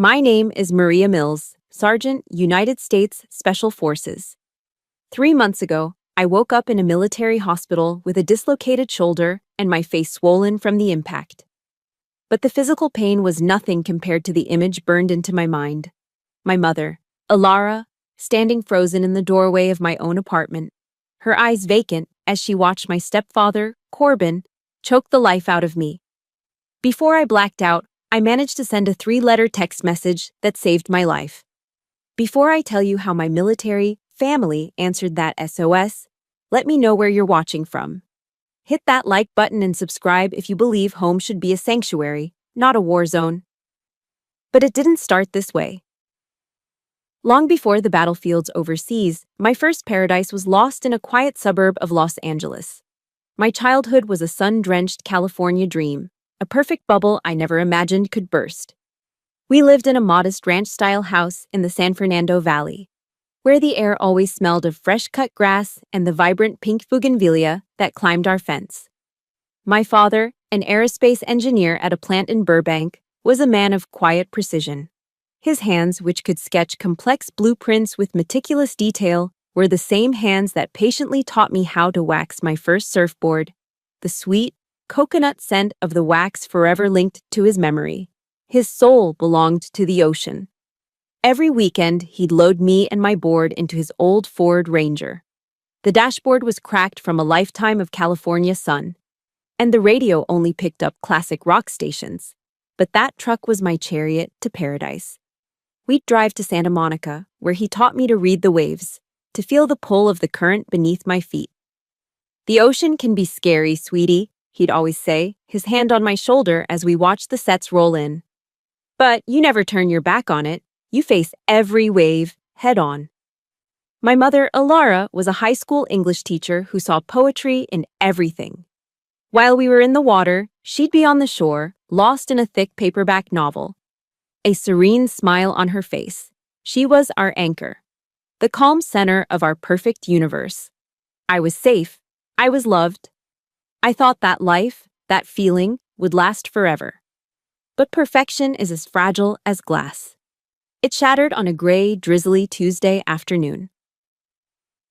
My name is Maria Mills, Sergeant, United States Special Forces. 3 months ago, I woke up in a military hospital with a dislocated shoulder and my face swollen from the impact. But the physical pain was nothing compared to the image burned into my mind. My mother, Alara, standing frozen in the doorway of my own apartment, her eyes vacant as she watched my stepfather, Corbin, choke the life out of me. Before I blacked out, I managed to send a 3-letter text message that saved my life. Before I tell you how my military family answered that SOS, let me know where you're watching from. Hit that like button and subscribe if you believe home should be a sanctuary, not a war zone. But it didn't start this way. Long before the battlefields overseas, my first paradise was lost in a quiet suburb of Los Angeles. My childhood was a sun-drenched California dream, a perfect bubble I never imagined could burst. We lived in a modest ranch-style house in the San Fernando Valley, where the air always smelled of fresh-cut grass and the vibrant pink bougainvillea that climbed our fence. My father, an aerospace engineer at a plant in Burbank, was a man of quiet precision. His hands, which could sketch complex blueprints with meticulous detail, were the same hands that patiently taught me how to wax my first surfboard, the sweet, coconut scent of the wax forever linked to his memory. His soul belonged to the ocean. Every weekend, he'd load me and my board into his old Ford Ranger. The dashboard was cracked from a lifetime of California sun, and the radio only picked up classic rock stations. But that truck was my chariot to paradise. We'd drive to Santa Monica, where he taught me to read the waves, to feel the pull of the current beneath my feet. "The ocean can be scary, sweetie," he'd always say, his hand on my shoulder as we watched the sets roll in. "But you never turn your back on it. You face every wave, head on." My mother, Alara, was a high school English teacher who saw poetry in everything. While we were in the water, she'd be on the shore, lost in a thick paperback novel. A serene smile on her face. She was our anchor, the calm center of our perfect universe. I was safe. I was loved. I thought that life, that feeling, would last forever. But perfection is as fragile as glass. It shattered on a gray, drizzly Tuesday afternoon.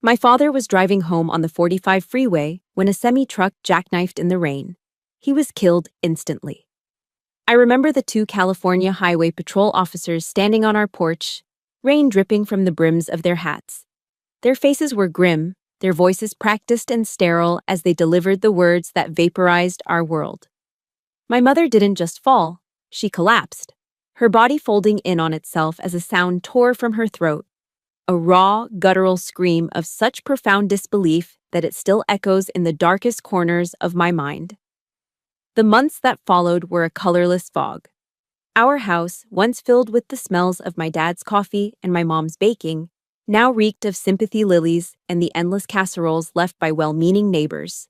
My father was driving home on the 45 freeway when a semi-truck jackknifed in the rain. He was killed instantly. I remember the 2 California Highway Patrol officers standing on our porch, rain dripping from the brims of their hats. Their faces were grim, their voices practiced and sterile as they delivered the words that vaporized our world. My mother didn't just fall, she collapsed, her body folding in on itself as a sound tore from her throat, a raw, guttural scream of such profound disbelief that it still echoes in the darkest corners of my mind. The months that followed were a colorless fog. Our house, once filled with the smells of my dad's coffee and my mom's baking, now reeked of sympathy lilies and the endless casseroles left by well-meaning neighbors.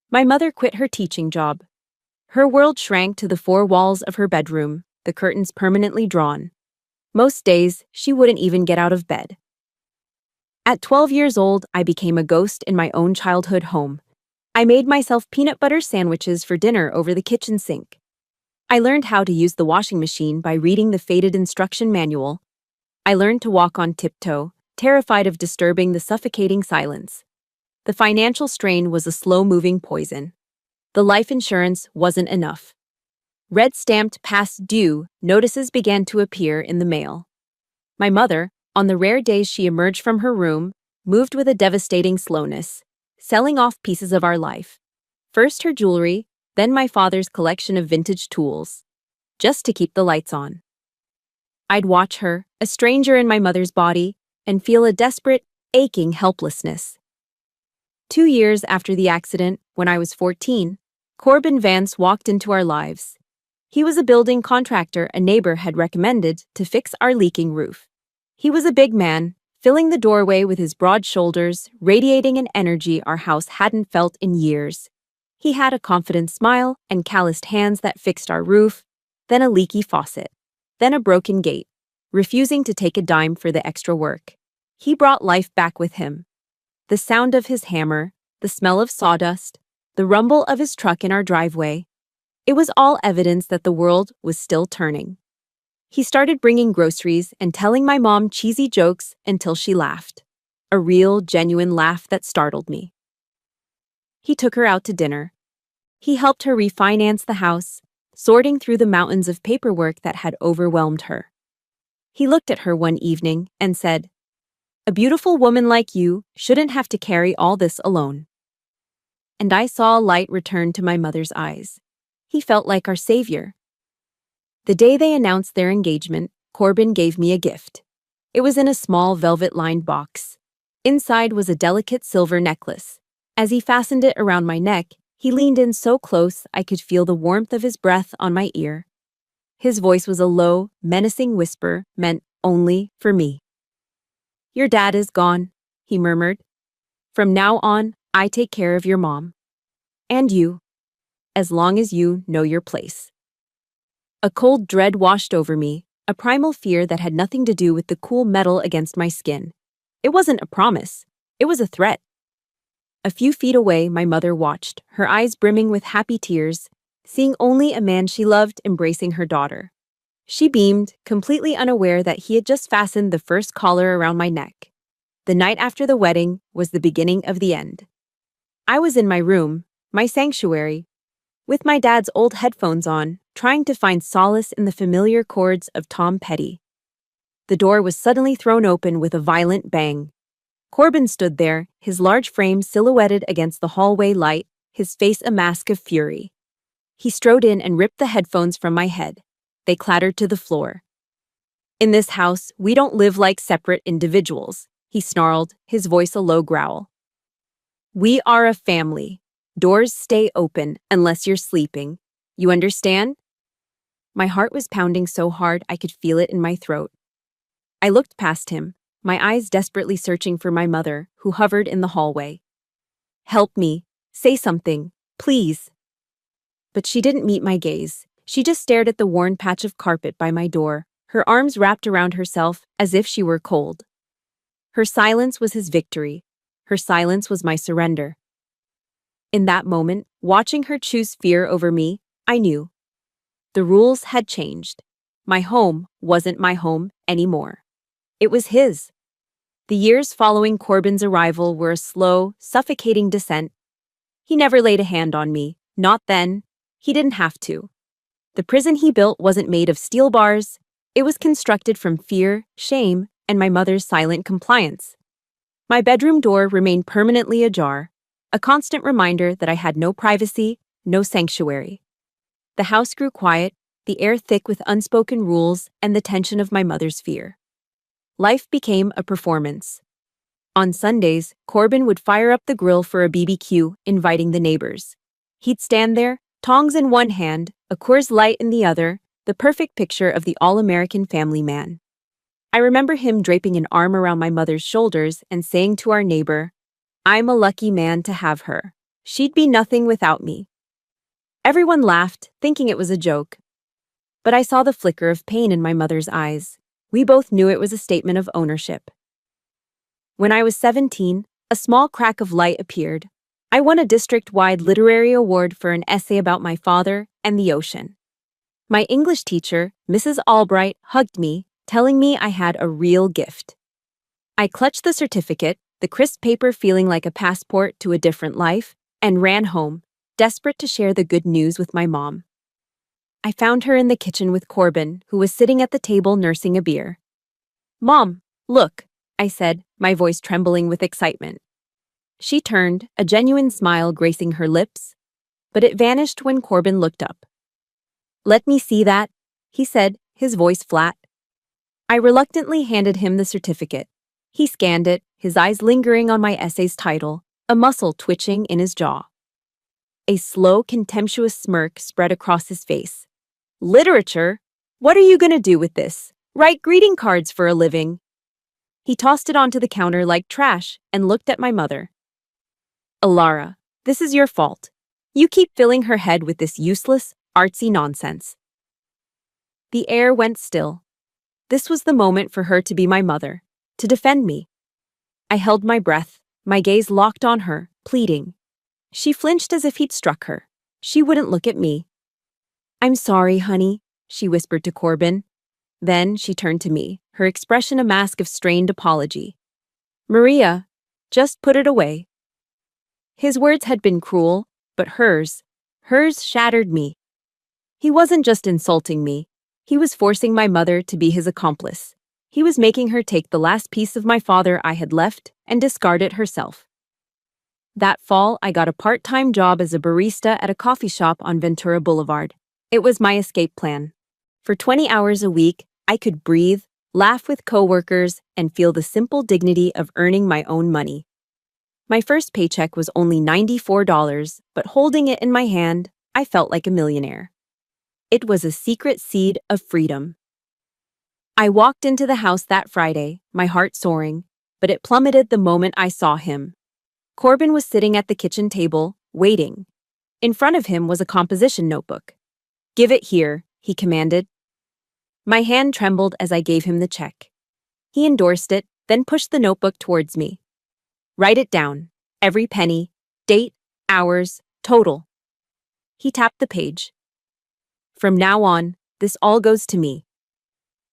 My mother quit her teaching job. Her world shrank to the 4 walls of her bedroom, the curtains permanently drawn. Most days, she wouldn't even get out of bed. At 12 years old, I became a ghost in my own childhood home. I made myself peanut butter sandwiches for dinner over the kitchen sink. I learned how to use the washing machine by reading the faded instruction manual. I learned to walk on tiptoe, terrified of disturbing the suffocating silence. The financial strain was a slow-moving poison. The life insurance wasn't enough. Red-stamped past due notices began to appear in the mail. My mother, on the rare days she emerged from her room, moved with a devastating slowness, selling off pieces of our life. First her jewelry, then my father's collection of vintage tools, just to keep the lights on. I'd watch her, a stranger in my mother's body, and feel a desperate, aching helplessness. 2 years after the accident, when I was 14, Corbin Vance walked into our lives. He was a building contractor a neighbor had recommended to fix our leaking roof. He was a big man, filling the doorway with his broad shoulders, radiating an energy our house hadn't felt in years. He had a confident smile and calloused hands that fixed our roof, then a leaky faucet, then a broken gate, refusing to take a dime for the extra work. He brought life back with him. The sound of his hammer, the smell of sawdust, the rumble of his truck in our driveway. It was all evidence that the world was still turning. He started bringing groceries and telling my mom cheesy jokes until she laughed. A real, genuine laugh that startled me. He took her out to dinner. He helped her refinance the house, sorting through the mountains of paperwork that had overwhelmed her. He looked at her one evening and said, "A beautiful woman like you shouldn't have to carry all this alone." And I saw a light return to my mother's eyes. He felt like our savior. The day they announced their engagement, Corbin gave me a gift. It was in a small velvet-lined box. Inside was a delicate silver necklace. As he fastened it around my neck, he leaned in so close I could feel the warmth of his breath on my ear. His voice was a low, menacing whisper meant only for me. "Your dad is gone," he murmured. "From now on, I take care of your mom. And you. As long as you know your place." A cold dread washed over me, a primal fear that had nothing to do with the cool metal against my skin. It wasn't a promise. It was a threat. A few feet away, my mother watched, her eyes brimming with happy tears, seeing only a man she loved embracing her daughter. She beamed, completely unaware that he had just fastened the first collar around my neck. The night after the wedding was the beginning of the end. I was in my room, my sanctuary, with my dad's old headphones on, trying to find solace in the familiar chords of Tom Petty. The door was suddenly thrown open with a violent bang. Corbin stood there, his large frame silhouetted against the hallway light, his face a mask of fury. He strode in and ripped the headphones from my head. They clattered to the floor. "In this house, we don't live like separate individuals," he snarled, his voice a low growl. "We are a family. Doors stay open unless you're sleeping. You understand?" My heart was pounding so hard I could feel it in my throat. I looked past him, my eyes desperately searching for my mother, who hovered in the hallway. "Help me. Say something. Please." But she didn't meet my gaze. She just stared at the worn patch of carpet by my door, her arms wrapped around herself as if she were cold. Her silence was his victory. Her silence was my surrender. In that moment, watching her choose fear over me, I knew. The rules had changed. My home wasn't my home anymore. It was his. The years following Corbin's arrival were a slow, suffocating descent. He never laid a hand on me, not then. He didn't have to. The prison he built wasn't made of steel bars. It was constructed from fear, shame, and my mother's silent compliance. My bedroom door remained permanently ajar, a constant reminder that I had no privacy, no sanctuary. The house grew quiet, the air thick with unspoken rules and the tension of my mother's fear. Life became a performance. On Sundays, Corbin would fire up the grill for a BBQ, inviting the neighbors. He'd stand there, tongs in one hand, a Coors Light in the other, the perfect picture of the all-American family man. I remember him draping an arm around my mother's shoulders and saying to our neighbor, "I'm a lucky man to have her. She'd be nothing without me." Everyone laughed, thinking it was a joke. But I saw the flicker of pain in my mother's eyes. We both knew it was a statement of ownership. When I was 17, a small crack of light appeared. I won a district-wide literary award for an essay about my father and the ocean. My English teacher, Mrs. Albright, hugged me, telling me I had a real gift. I clutched the certificate, the crisp paper feeling like a passport to a different life, and ran home, desperate to share the good news with my mom. I found her in the kitchen with Corbin, who was sitting at the table nursing a beer. "Mom, look," I said, my voice trembling with excitement. She turned, a genuine smile gracing her lips, but it vanished when Corbin looked up. "Let me see that," he said, his voice flat. I reluctantly handed him the certificate. He scanned it, his eyes lingering on my essay's title, a muscle twitching in his jaw. A slow, contemptuous smirk spread across his face. "Literature? What are you going to do with this? Write greeting cards for a living?" He tossed it onto the counter like trash and looked at my mother. "Alara, this is your fault. You keep filling her head with this useless, artsy nonsense." The air went still. This was the moment for her to be my mother, to defend me. I held my breath, my gaze locked on her, pleading. She flinched as if he'd struck her. She wouldn't look at me. "I'm sorry, honey," she whispered to Corbin. Then she turned to me, her expression a mask of strained apology. Maria, just put it away. His words had been cruel, but hers shattered me. He wasn't just insulting me. He was forcing my mother to be his accomplice. He was making her take the last piece of my father I had left and discard it herself. That fall, I got a part-time job as a barista at a coffee shop on Ventura Boulevard. It was my escape plan. For 20 hours a week, I could breathe, laugh with coworkers, and feel the simple dignity of earning my own money. My first paycheck was only $94, but holding it in my hand, I felt like a millionaire. It was a secret seed of freedom. I walked into the house that Friday, my heart soaring, but it plummeted the moment I saw him. Corbin was sitting at the kitchen table, waiting. In front of him was a composition notebook. "Give it here," he commanded. My hand trembled as I gave him the check. He endorsed it, then pushed the notebook towards me. "Write it down. Every penny, date, hours, total." He tapped the page. "From now on, this all goes to me.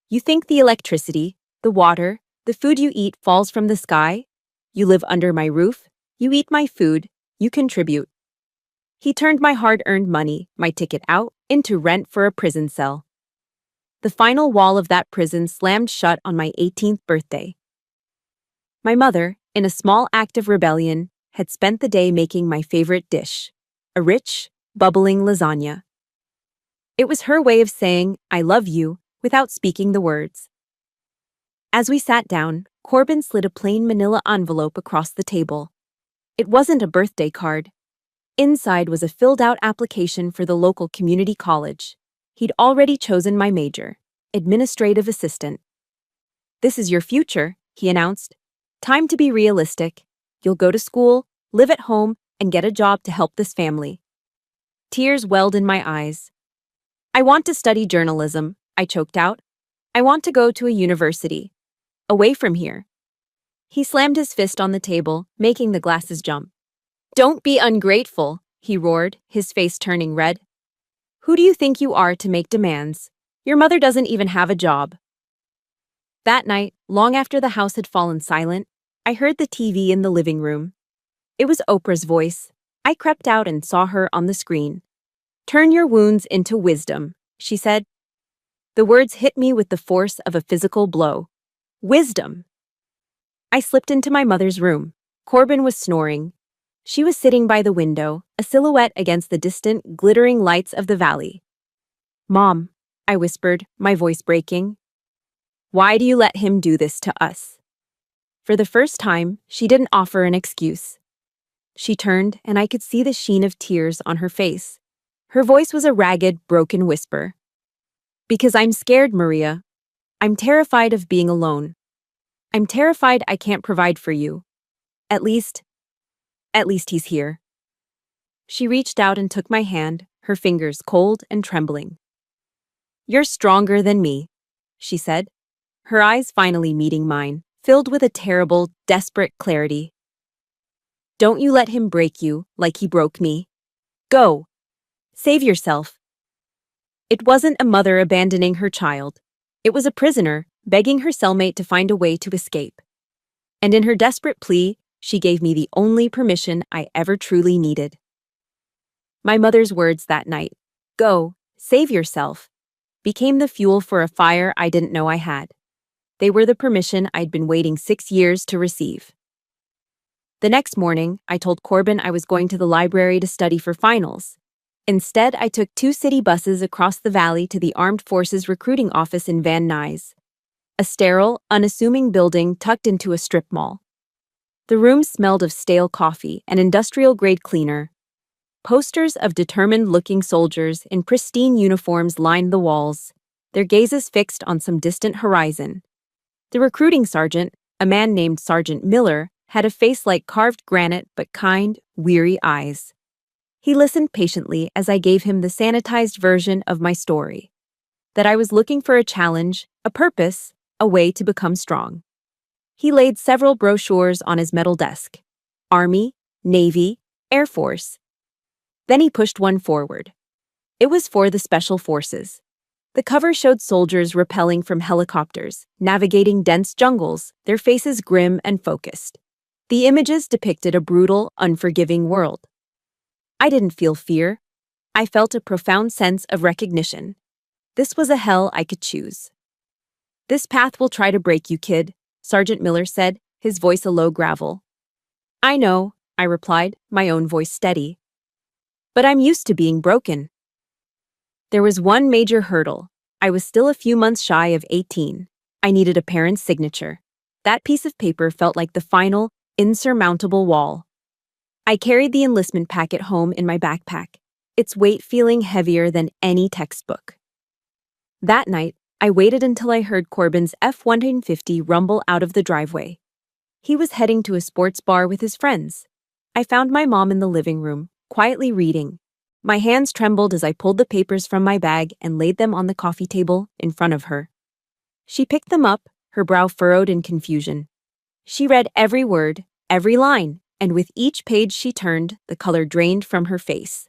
You think the electricity, the water, the food you eat falls from the sky? You live under my roof, you eat my food, you contribute." He turned my hard-earned money, my ticket out, into rent for a prison cell. The final wall of that prison slammed shut on my 18th birthday. My mother, in a small act of rebellion, had spent the day making my favorite dish, a rich, bubbling lasagna. It was her way of saying, "I love you," without speaking the words. As we sat down, Corbin slid a plain manila envelope across the table. It wasn't a birthday card. Inside was a filled-out application for the local community college. He'd already chosen my major, administrative assistant. "This is your future," he announced. "Time to be realistic. You'll go to school, live at home, and get a job to help this family." Tears welled in my eyes. "I want to study journalism," I choked out. "I want to go to a university. Away from here." He slammed his fist on the table, making the glasses jump. "Don't be ungrateful," he roared, his face turning red. "Who do you think you are to make demands? Your mother doesn't even have a job." That night, long after the house had fallen silent, I heard the TV in the living room. It was Oprah's voice. I crept out and saw her on the screen. "Turn your wounds into wisdom," she said. The words hit me with the force of a physical blow. Wisdom! I slipped into my mother's room. Corbin was snoring. She was sitting by the window, a silhouette against the distant, glittering lights of the valley. "Mom," I whispered, my voice breaking. "Why do you let him do this to us?" For the first time, she didn't offer an excuse. She turned, and I could see the sheen of tears on her face. Her voice was a ragged, broken whisper. "Because I'm scared, Maria. I'm terrified of being alone. I'm terrified I can't provide for you. At least he's here." She reached out and took my hand, her fingers cold and trembling. "You're stronger than me," she said, her eyes finally meeting mine, filled with a terrible, desperate clarity. "Don't you let him break you like he broke me. Go. Save yourself." It wasn't a mother abandoning her child. It was a prisoner begging her cellmate to find a way to escape. And in her desperate plea, she gave me the only permission I ever truly needed. My mother's words that night, "Go, save yourself," became the fuel for a fire I didn't know I had. They were the permission I'd been waiting 6 years to receive. The next morning, I told Corbin I was going to the library to study for finals. Instead, I took 2 city buses across the valley to the Armed Forces recruiting office in Van Nuys, a sterile, unassuming building tucked into a strip mall. The room smelled of stale coffee and industrial-grade cleaner. Posters of determined-looking soldiers in pristine uniforms lined the walls, their gazes fixed on some distant horizon. The recruiting sergeant, a man named Sergeant Miller, had a face like carved granite but kind, weary eyes. He listened patiently as I gave him the sanitized version of my story. That I was looking for a challenge, a purpose, a way to become strong. He laid several brochures on his metal desk. Army, Navy, Air Force. Then he pushed one forward. It was for the Special Forces. The cover showed soldiers rappelling from helicopters, navigating dense jungles, their faces grim and focused. The images depicted a brutal, unforgiving world. I didn't feel fear. I felt a profound sense of recognition. This was a hell I could choose. "This path will try to break you, kid," Sergeant Miller said, his voice a low gravel. "I know," I replied, my own voice steady. "But I'm used to being broken." There was one major hurdle. I was still a few months shy of 18. I needed a parent's signature. That piece of paper felt like the final, insurmountable wall. I carried the enlistment packet home in my backpack, its weight feeling heavier than any textbook. That night, I waited until I heard Corbin's F-150 rumble out of the driveway. He was heading to a sports bar with his friends. I found my mom in the living room, quietly reading. My hands trembled as I pulled the papers from my bag and laid them on the coffee table in front of her. She picked them up, her brow furrowed in confusion. She read every word, every line, and with each page she turned, the color drained from her face.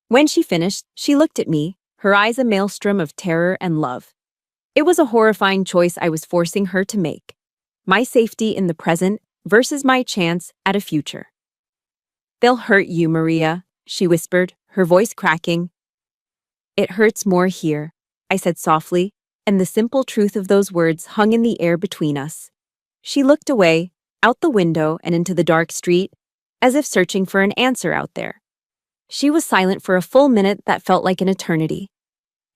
When she finished, she looked at me, her eyes a maelstrom of terror and love. It was a horrifying choice I was forcing her to make. My safety in the present versus my chance at a future. "They'll hurt you, Maria," she whispered, her voice cracking. "It hurts more here," I said softly, and the simple truth of those words hung in the air between us. She looked away, out the window and into the dark street, as if searching for an answer out there. She was silent for a full minute that felt like an eternity.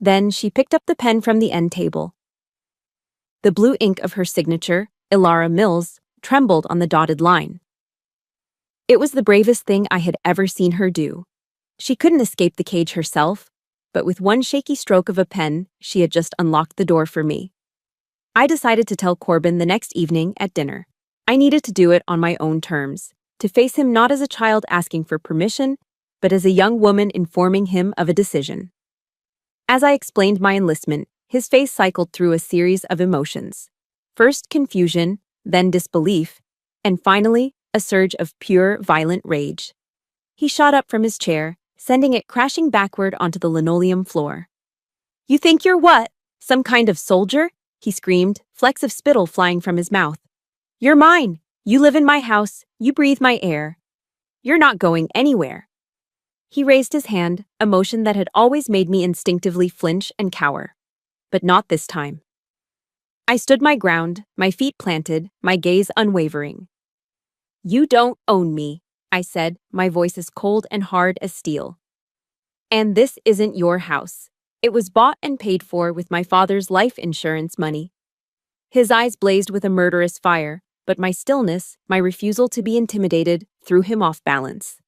Then she picked up the pen from the end table. The blue ink of her signature, Ilara Mills, trembled on the dotted line. It was the bravest thing I had ever seen her do. She couldn't escape the cage herself, but with one shaky stroke of a pen, she had just unlocked the door for me. I decided to tell Corbin the next evening at dinner. I needed to do it on my own terms, to face him not as a child asking for permission, but as a young woman informing him of a decision. As I explained my enlistment, his face cycled through a series of emotions. First confusion, then disbelief, and finally a surge of pure, violent rage. He shot up from his chair, sending it crashing backward onto the linoleum floor. "You think you're what? Some kind of soldier?" he screamed, flecks of spittle flying from his mouth. "You're mine. You live in my house. You breathe my air. You're not going anywhere." He raised his hand, a motion that had always made me instinctively flinch and cower. But not this time. I stood my ground, my feet planted, my gaze unwavering. "You don't own me," I said, my voice as cold and hard as steel. "And this isn't your house. It was bought and paid for with my father's life insurance money." His eyes blazed with a murderous fire, but my stillness, my refusal to be intimidated, threw him off balance.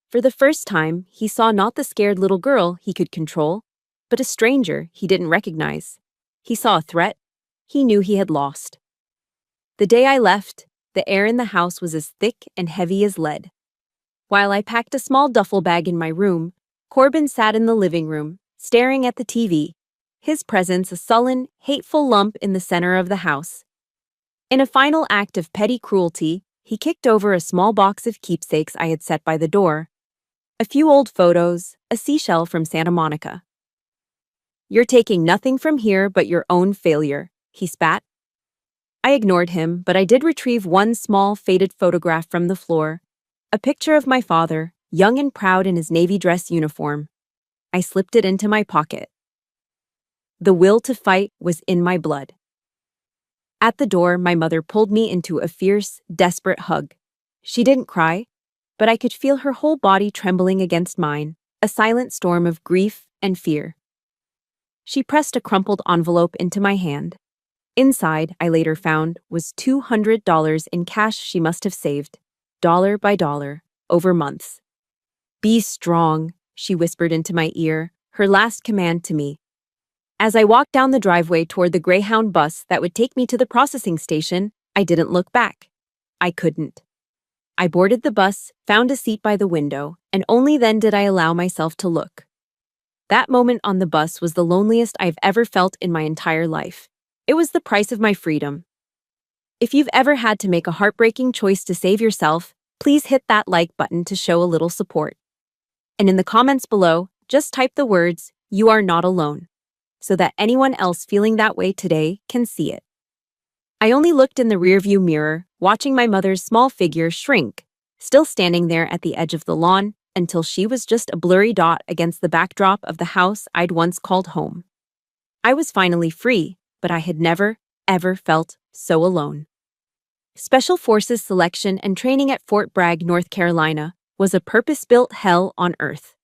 For the first time, he saw not the scared little girl he could control, but a stranger he didn't recognize. He saw a threat. He knew he had lost. The day I left, the air in the house was as thick and heavy as lead. While I packed a small duffel bag in my room, Corbin sat in the living room, staring at the TV, his presence a sullen, hateful lump in the center of the house. In a final act of petty cruelty, he kicked over a small box of keepsakes I had set by the door. A few old photos, a seashell from Santa Monica. "You're taking nothing from here but your own failure," he spat. I ignored him, but I did retrieve one small, faded photograph from the floor. A picture of my father, young and proud in his navy dress uniform. I slipped it into my pocket. The will to fight was in my blood. At the door, my mother pulled me into a fierce, desperate hug. She didn't cry, but I could feel her whole body trembling against mine, a silent storm of grief and fear. She pressed a crumpled envelope into my hand. Inside, I later found, was $200 in cash she must have saved, dollar by dollar, over months. "Be strong," she whispered into my ear, her last command to me. As I walked down the driveway toward the Greyhound bus that would take me to the processing station, I didn't look back. I couldn't. I boarded the bus, found a seat by the window, and only then did I allow myself to look. That moment on the bus was the loneliest I've ever felt in my entire life. It was the price of my freedom. If you've ever had to make a heartbreaking choice to save yourself, please hit that like button to show a little support. And in the comments below, just type the words, "You are not alone." so that anyone else feeling that way today can see it. I only looked in the rearview mirror, watching my mother's small figure shrink, still standing there at the edge of the lawn, until she was just a blurry dot against the backdrop of the house I'd once called home. I was finally free, but I had never, ever felt so alone. Special Forces selection and training at Fort Bragg, North Carolina, was a purpose-built hell on earth.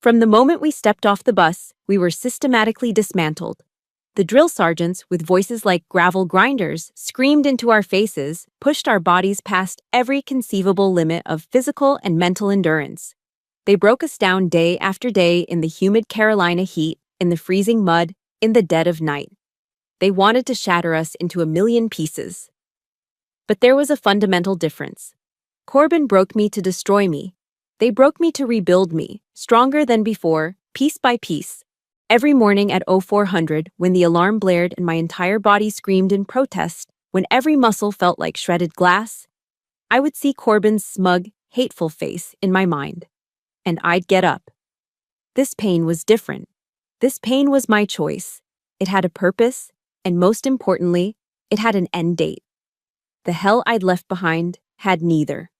From the moment we stepped off the bus, we were systematically dismantled. The drill sergeants, with voices like gravel grinders, screamed into our faces, pushed our bodies past every conceivable limit of physical and mental endurance. They broke us down day after day in the humid Carolina heat, in the freezing mud, in the dead of night. They wanted to shatter us into a million pieces. But there was a fundamental difference. Corbin broke me to destroy me. They broke me to rebuild me, stronger than before, piece by piece. Every morning at 0400, when the alarm blared and my entire body screamed in protest, when every muscle felt like shredded glass, I would see Corbin's smug, hateful face in my mind. And I'd get up. This pain was different. This pain was my choice. It had a purpose, and most importantly, it had an end date. The hell I'd left behind had neither.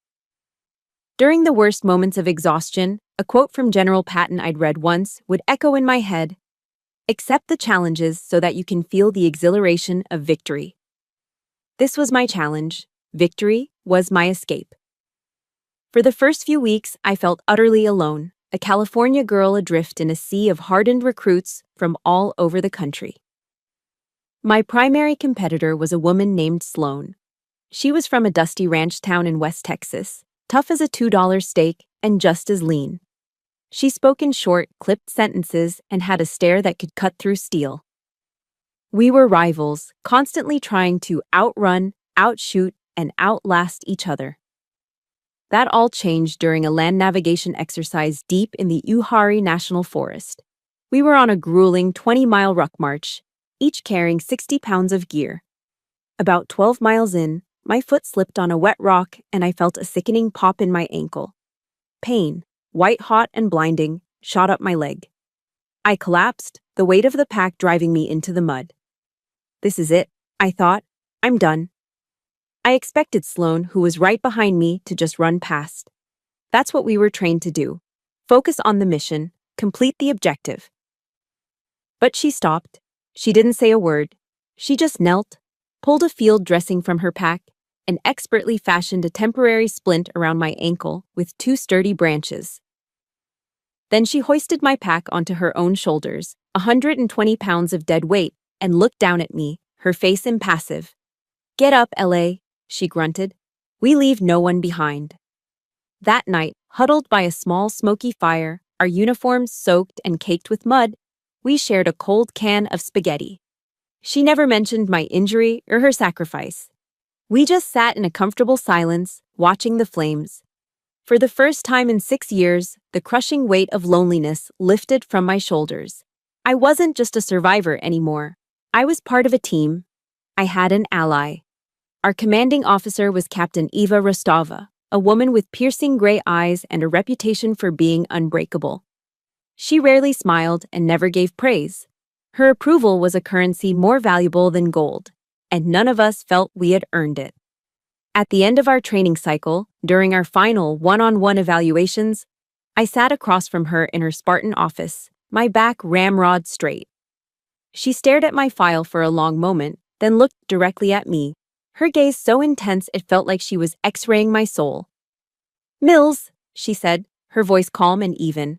During the worst moments of exhaustion, a quote from General Patton I'd read once would echo in my head: "Accept the challenges so that you can feel the exhilaration of victory." This was my challenge. Victory was my escape. For the first few weeks, I felt utterly alone, a California girl adrift in a sea of hardened recruits from all over the country. My primary competitor was a woman named Sloan. She was from a dusty ranch town in West Texas, tough as a $2 steak and just as lean. She spoke in short, clipped sentences and had a stare that could cut through steel. We were rivals, constantly trying to outrun, outshoot, and outlast each other. That all changed during a land navigation exercise deep in the Uwharrie National Forest. We were on a grueling 20-mile ruck march, each carrying 60 pounds of gear. About 12 miles in, my foot slipped on a wet rock and I felt a sickening pop in my ankle. Pain, white-hot and blinding, shot up my leg. I collapsed, the weight of the pack driving me into the mud. This is it, I thought. I'm done. I expected Sloan, who was right behind me, to just run past. That's what we were trained to do. Focus on the mission, complete the objective. But she stopped. She didn't say a word. She just knelt, pulled a field dressing from her pack, and expertly fashioned a temporary splint around my ankle with 2 sturdy branches. Then she hoisted my pack onto her own shoulders, 120 pounds of dead weight, and looked down at me, her face impassive. "Get up, LA," she grunted. "We leave no one behind." That night, huddled by a small smoky fire, our uniforms soaked and caked with mud, we shared a cold can of spaghetti. She never mentioned my injury or her sacrifice. We just sat in a comfortable silence, watching the flames. For the first time in 6 years, the crushing weight of loneliness lifted from my shoulders. I wasn't just a survivor anymore. I was part of a team. I had an ally. Our commanding officer was Captain Eva Rostova, a woman with piercing gray eyes and a reputation for being unbreakable. She rarely smiled and never gave praise. Her approval was a currency more valuable than gold, and none of us felt we had earned it. At the end of our training cycle, during our final one-on-one evaluations, I sat across from her in her Spartan office, my back ramrod straight. She stared at my file for a long moment, then looked directly at me, her gaze so intense it felt like she was x-raying my soul. "Mills," she said, her voice calm and even.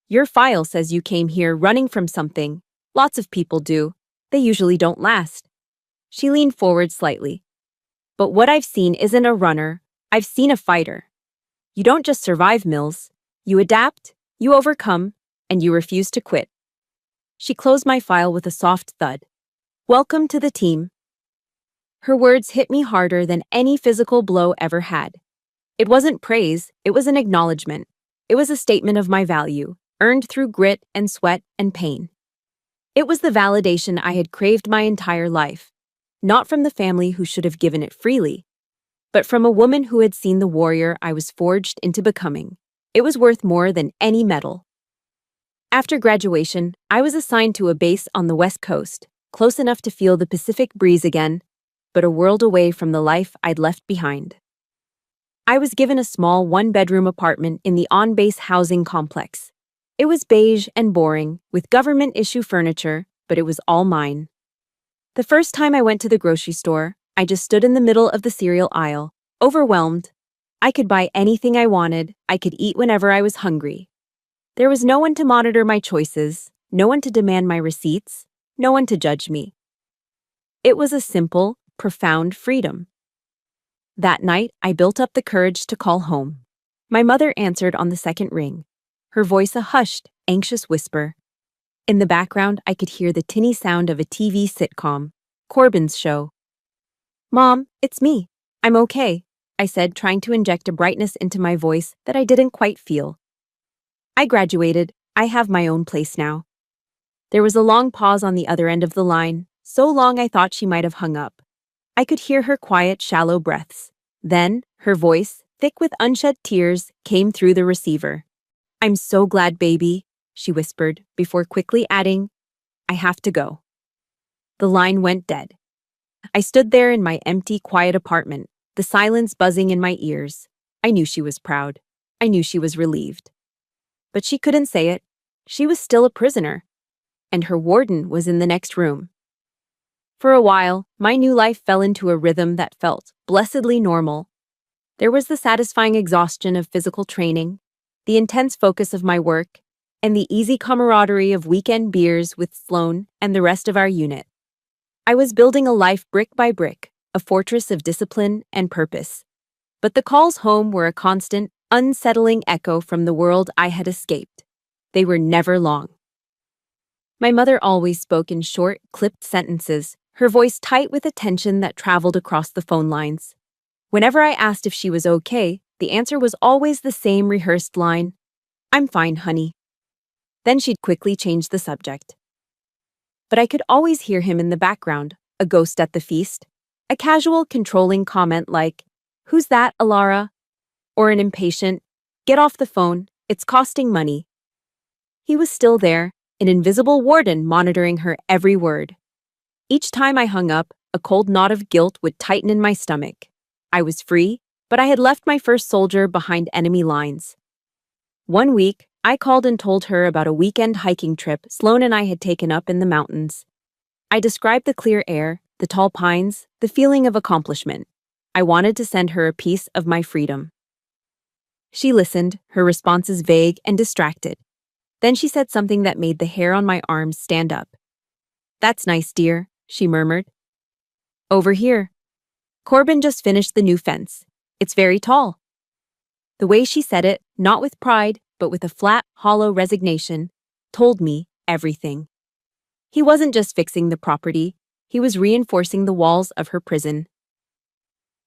"Your file says you came here running from something. Lots of people do. They usually don't last." She leaned forward slightly. "But what I've seen isn't a runner. I've seen a fighter. You don't just survive, Mills. You adapt, you overcome, and you refuse to quit." She closed my file with a soft thud. "Welcome to the team." Her words hit me harder than any physical blow ever had. It wasn't praise, it was an acknowledgement. It was a statement of my value, earned through grit and sweat and pain. It was the validation I had craved my entire life, not from the family who should have given it freely, but from a woman who had seen the warrior I was forged into becoming. It was worth more than any medal. After graduation, I was assigned to a base on the West Coast, close enough to feel the Pacific breeze again, but a world away from the life I'd left behind. I was given a small one-bedroom apartment in the on-base housing complex. It was beige and boring, with government-issue furniture, but it was all mine. The first time I went to the grocery store, I just stood in the middle of the cereal aisle, overwhelmed. I could buy anything I wanted, I could eat whenever I was hungry. There was no one to monitor my choices, no one to demand my receipts, no one to judge me. It was a simple, profound freedom. That night, I built up the courage to call home. My mother answered on the second ring, her voice a hushed, anxious whisper. In the background, I could hear the tinny sound of a TV sitcom, Corbin's show. "Mom, it's me. I'm okay," I said, trying to inject a brightness into my voice that I didn't quite feel. "I graduated. I have my own place now." There was a long pause on the other end of the line, so long I thought she might have hung up. I could hear her quiet, shallow breaths. Then, her voice, thick with unshed tears, came through the receiver. "I'm so glad, baby," she whispered, before quickly adding, "I have to go." The line went dead. I stood there in my empty, quiet apartment, the silence buzzing in my ears. I knew she was proud. I knew she was relieved. But she couldn't say it. She was still a prisoner. And her warden was in the next room. For a while, my new life fell into a rhythm that felt blessedly normal. There was the satisfying exhaustion of physical training, the intense focus of my work, and the easy camaraderie of weekend beers with Sloan and the rest of our unit. I was building a life brick by brick, a fortress of discipline and purpose. But the calls home were a constant, unsettling echo from the world I had escaped. They were never long. My mother always spoke in short, clipped sentences, her voice tight with a tension that traveled across the phone lines. Whenever I asked if she was okay, the answer was always the same rehearsed line, "I'm fine, honey." Then she'd quickly change the subject. But I could always hear him in the background, a ghost at the feast, a casual, controlling comment like, "Who's that, Alara?" Or an impatient, "Get off the phone, it's costing money." He was still there, an invisible warden monitoring her every word. Each time I hung up, a cold knot of guilt would tighten in my stomach. I was free, but I had left my first soldier behind enemy lines. One week, I called and told her about a weekend hiking trip Sloan and I had taken up in the mountains. I described the clear air, the tall pines, the feeling of accomplishment. I wanted to send her a piece of my freedom. She listened, her responses vague and distracted. Then she said something that made the hair on my arms stand up. "That's nice, dear," she murmured. "Over here. Corbin just finished the new fence. It's very tall." The way she said it, not with pride, but with a flat, hollow resignation, told me everything. He wasn't just fixing the property, he was reinforcing the walls of her prison.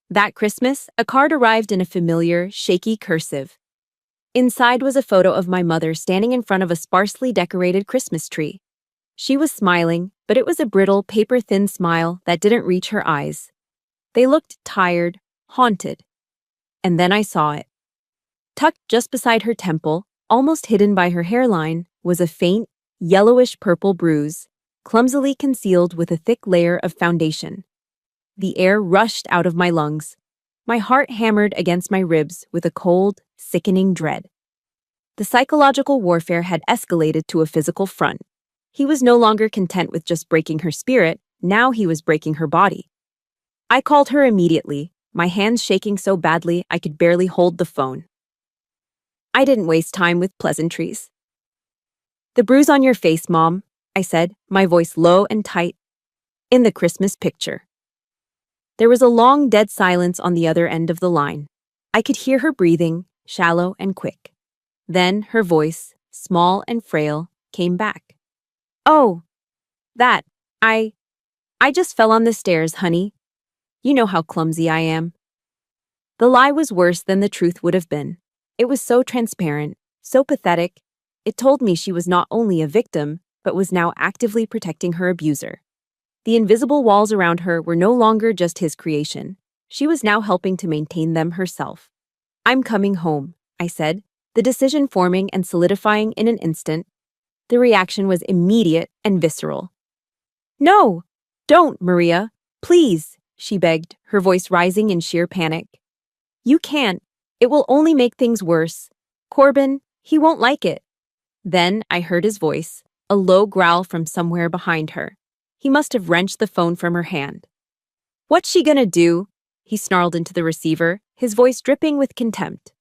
That Christmas, a card arrived in a familiar, shaky cursive. Inside was a photo of my mother standing in front of a sparsely decorated Christmas tree. She was smiling, but it was a brittle, paper-thin smile that didn't reach her eyes. They looked tired, haunted. And then I saw it. Tucked just beside her temple, almost hidden by her hairline, was a faint, yellowish-purple bruise, clumsily concealed with a thick layer of foundation. The air rushed out of my lungs. My heart hammered against my ribs with a cold, sickening dread. The psychological warfare had escalated to a physical front. He was no longer content with just breaking her spirit, now he was breaking her body. I called her immediately, my hands shaking so badly I could barely hold the phone. I didn't waste time with pleasantries. "The bruise on your face, Mom," I said, my voice low and tight. "In the Christmas picture." There was a long, dead silence on the other end of the line. I could hear her breathing, shallow and quick. Then her voice, small and frail, came back. "Oh, that, I just fell on the stairs, honey. You know how clumsy I am." The lie was worse than the truth would have been. It was so transparent, so pathetic. It told me she was not only a victim, but was now actively protecting her abuser. The invisible walls around her were no longer just his creation. She was now helping to maintain them herself. "I'm coming home," I said, the decision forming and solidifying in an instant. The reaction was immediate and visceral. "No! Don't, Maria! Please!" she begged, her voice rising in sheer panic. "You can't. It will only make things worse. Corbin, he won't like it." Then I heard his voice, a low growl from somewhere behind her. He must have wrenched the phone from her hand. "What's she gonna do?" he snarled into the receiver, his voice dripping with contempt.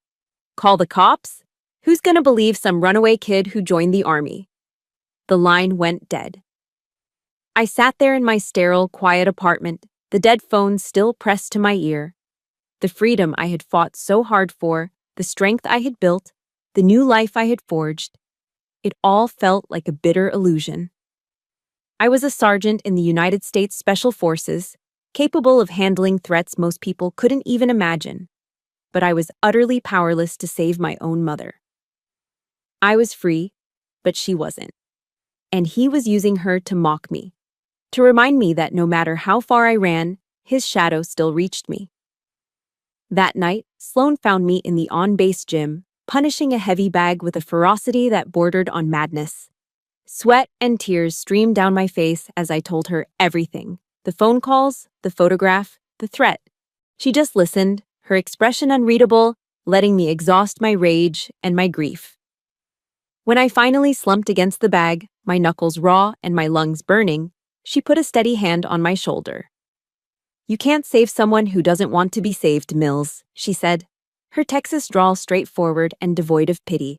"Call the cops? Who's gonna believe some runaway kid who joined the army?" The line went dead. I sat there in my sterile, quiet apartment, the dead phone still pressed to my ear. The freedom I had fought so hard for, the strength I had built, the new life I had forged, it all felt like a bitter illusion. I was a sergeant in the United States Special Forces, capable of handling threats most people couldn't even imagine. But I was utterly powerless to save my own mother. I was free, but she wasn't. And he was using her to mock me, to remind me that no matter how far I ran, his shadow still reached me. That night, Sloan found me in the on-base gym, punishing a heavy bag with a ferocity that bordered on madness. Sweat and tears streamed down my face as I told her everything. The phone calls, the photograph, the threat. She just listened, her expression unreadable, letting me exhaust my rage and my grief. When I finally slumped against the bag, my knuckles raw and my lungs burning, she put a steady hand on my shoulder. "You can't save someone who doesn't want to be saved, Mills," she said, her Texas drawl straightforward and devoid of pity.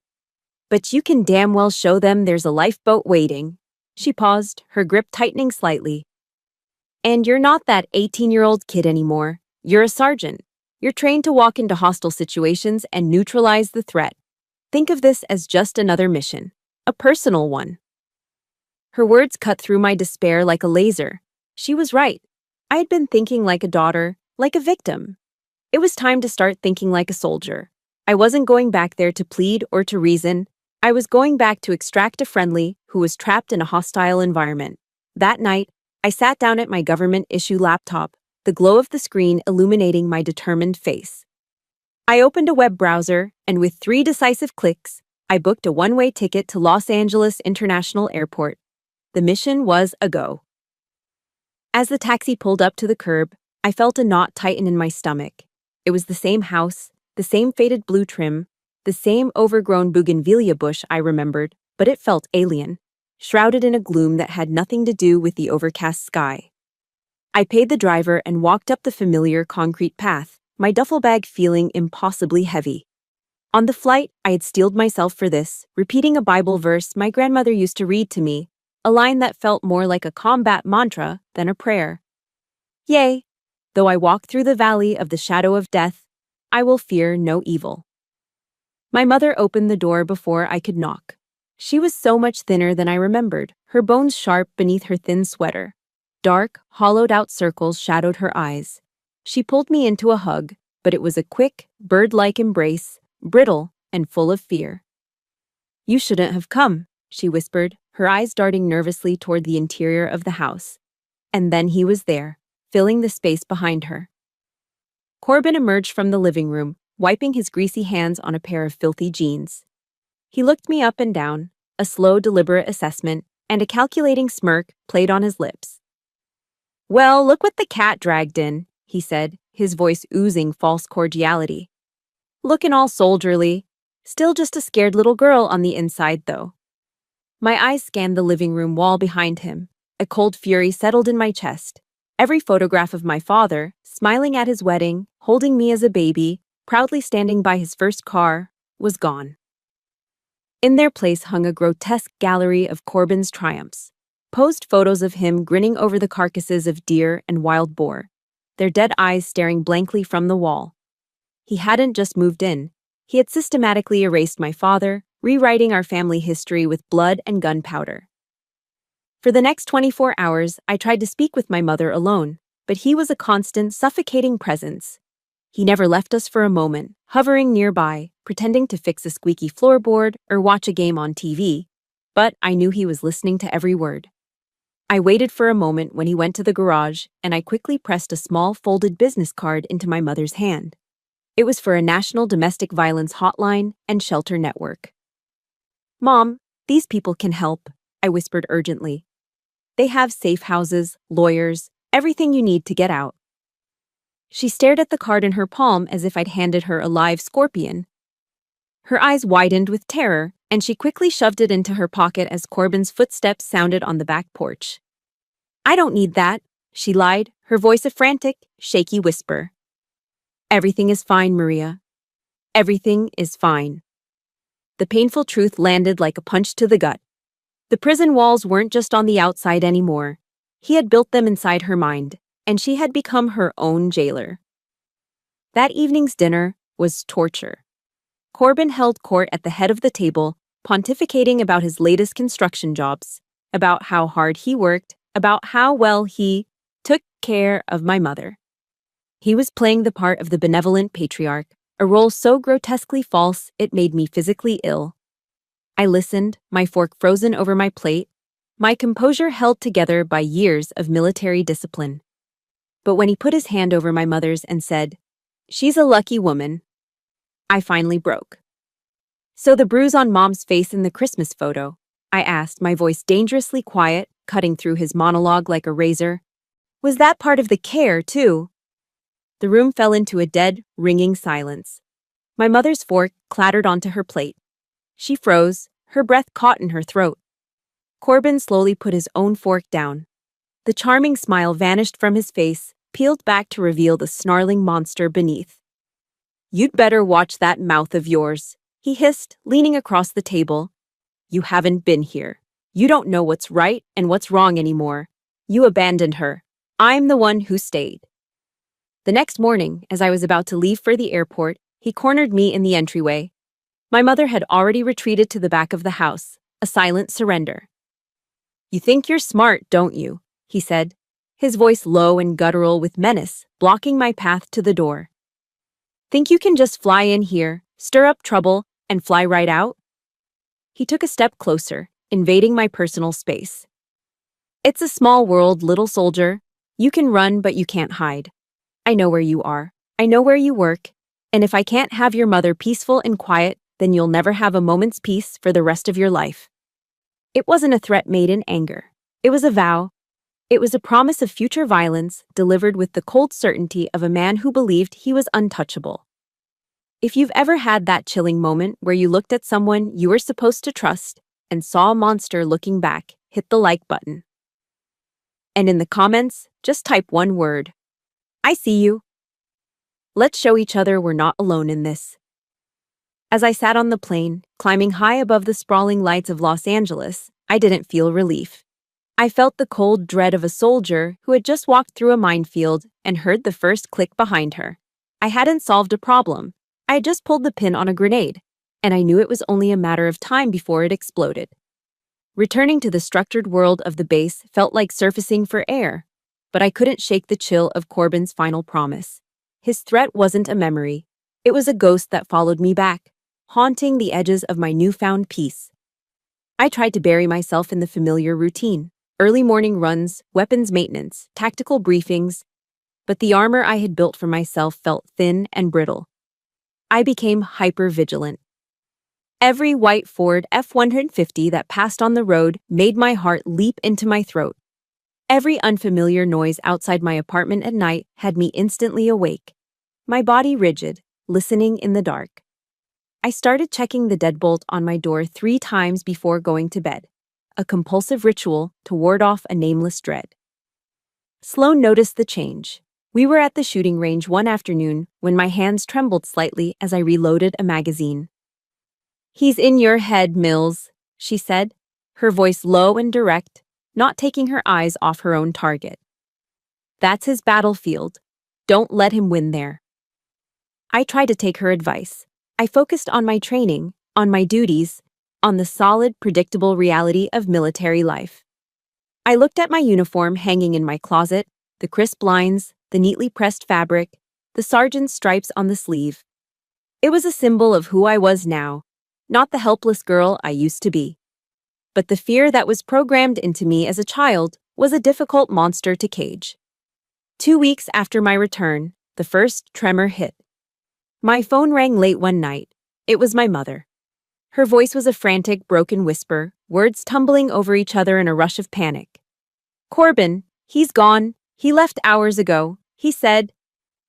"But you can damn well show them there's a lifeboat waiting." She paused, her grip tightening slightly. "And you're not that 18-year-old kid anymore. You're a sergeant. You're trained to walk into hostile situations and neutralize the threat. Think of this as just another mission, a personal one." Her words cut through my despair like a laser. She was right. I had been thinking like a daughter, like a victim. It was time to start thinking like a soldier. I wasn't going back there to plead or to reason. I was going back to extract a friendly who was trapped in a hostile environment. That night, I sat down at my government-issue laptop, the glow of the screen illuminating my determined face. I opened a web browser, and with 3 decisive clicks, I booked a one-way ticket to Los Angeles International Airport. The mission was a go. As the taxi pulled up to the curb, I felt a knot tighten in my stomach. It was the same house, the same faded blue trim, the same overgrown bougainvillea bush I remembered, but it felt alien, shrouded in a gloom that had nothing to do with the overcast sky. I paid the driver and walked up the familiar concrete path, my duffel bag feeling impossibly heavy. On the flight, I had steeled myself for this, repeating a Bible verse my grandmother used to read to me, a line that felt more like a combat mantra than a prayer. "Yea, though I walk through the valley of the shadow of death, I will fear no evil." My mother opened the door before I could knock. She was so much thinner than I remembered, her bones sharp beneath her thin sweater. Dark, hollowed-out circles shadowed her eyes. She pulled me into a hug, but it was a quick, bird-like embrace, brittle and full of fear. "You shouldn't have come," she whispered, her eyes darting nervously toward the interior of the house. And then he was there, filling the space behind her. Corbin emerged from the living room, wiping his greasy hands on a pair of filthy jeans. He looked me up and down, a slow, deliberate assessment, and a calculating smirk played on his lips. "Well, look what the cat dragged in," he said, his voice oozing false cordiality. "Looking all soldierly. Still just a scared little girl on the inside, though." My eyes scanned the living room wall behind him. A cold fury settled in my chest. Every photograph of my father, smiling at his wedding, holding me as a baby, proudly standing by his first car, was gone. In their place hung a grotesque gallery of Corbin's triumphs. Posed photos of him grinning over the carcasses of deer and wild boar, their dead eyes staring blankly from the wall. He hadn't just moved in. He had systematically erased my father, rewriting our family history with blood and gunpowder. For the next 24 hours, I tried to speak with my mother alone, but he was a constant, suffocating presence. He never left us for a moment, hovering nearby, pretending to fix a squeaky floorboard or watch a game on TV, but I knew he was listening to every word. I waited for a moment when he went to the garage, and I quickly pressed a small folded business card into my mother's hand. It was for a national domestic violence hotline and shelter network. "Mom, These people can help, I whispered urgently. They have safe houses, lawyers, everything you need to get out. She stared at the card in her palm as if I'd handed her a live scorpion. Her eyes widened with terror, and she quickly shoved it into her pocket as Corbin's footsteps sounded on the back porch. I don't need that, she lied, her voice a frantic, shaky whisper. Everything is fine, Maria. Everything is fine. The painful truth landed like a punch to the gut. The prison walls weren't just on the outside anymore. He had built them inside her mind, and she had become her own jailer. That evening's dinner was torture. Corbin held court at the head of the table, pontificating about his latest construction jobs, about how hard he worked, about how well he took care of my mother. He was playing the part of the benevolent patriarch, a role so grotesquely false it made me physically ill. I listened, my fork frozen over my plate, my composure held together by years of military discipline. But when he put his hand over my mother's and said, "She's a lucky woman," I finally broke. So the bruise on Mom's face in the Christmas photo, I asked, my voice dangerously quiet, cutting through his monologue like a razor. Was that part of the care, too? The room fell into a dead, ringing silence. My mother's fork clattered onto her plate. She froze, her breath caught in her throat. Corbin slowly put his own fork down. The charming smile vanished from his face, peeled back to reveal the snarling monster beneath. You'd better watch that mouth of yours, he hissed, leaning across the table. You haven't been here. You don't know what's right and what's wrong anymore. You abandoned her. I'm the one who stayed. The next morning, as I was about to leave for the airport, he cornered me in the entryway. My mother had already retreated to the back of the house, a silent surrender. You think you're smart, don't you? He said, his voice low and guttural with menace, blocking my path to the door. Think you can just fly in here, stir up trouble, and fly right out? He took a step closer, invading my personal space. It's a small world, little soldier. You can run, but you can't hide. I know where you are. I know where you work. And if I can't have your mother peaceful and quiet, then you'll never have a moment's peace for the rest of your life. It wasn't a threat made in anger. It was a vow. It was a promise of future violence delivered with the cold certainty of a man who believed he was untouchable. If you've ever had that chilling moment where you looked at someone you were supposed to trust and saw a monster looking back, hit the like button. And in the comments, just type one word. I see you. Let's show each other we're not alone in this. As I sat on the plane, climbing high above the sprawling lights of Los Angeles, I didn't feel relief. I felt the cold dread of a soldier who had just walked through a minefield and heard the first click behind her. I hadn't solved a problem. I had just pulled the pin on a grenade, and I knew it was only a matter of time before it exploded. Returning to the structured world of the base felt like surfacing for air, but I couldn't shake the chill of Corbin's final promise. His threat wasn't a memory. It was a ghost that followed me back, haunting the edges of my newfound peace. I tried to bury myself in the familiar routine. Early morning runs, weapons maintenance, tactical briefings, but the armor I had built for myself felt thin and brittle. I became hyper-vigilant. Every white Ford F-150 that passed on the road made my heart leap into my throat. Every unfamiliar noise outside my apartment at night had me instantly awake, my body rigid, listening in the dark. I started checking the deadbolt on my door 3 times before going to bed, a compulsive ritual to ward off a nameless dread. Sloan noticed the change. We were at the shooting range one afternoon when my hands trembled slightly as I reloaded a magazine. He's in your head, Mills, she said, her voice low and direct, not taking her eyes off her own target. That's his battlefield. Don't let him win there. I tried to take her advice. I focused on my training, on my duties, on the solid, predictable reality of military life. I looked at my uniform hanging in my closet, the crisp lines, the neatly pressed fabric, the sergeant's stripes on the sleeve. It was a symbol of who I was now, not the helpless girl I used to be. But the fear that was programmed into me as a child was a difficult monster to cage. 2 weeks after my return, the first tremor hit. My phone rang late one night. It was my mother. Her voice was a frantic, broken whisper, words tumbling over each other in a rush of panic. Corbin, he's gone. He left hours ago. He said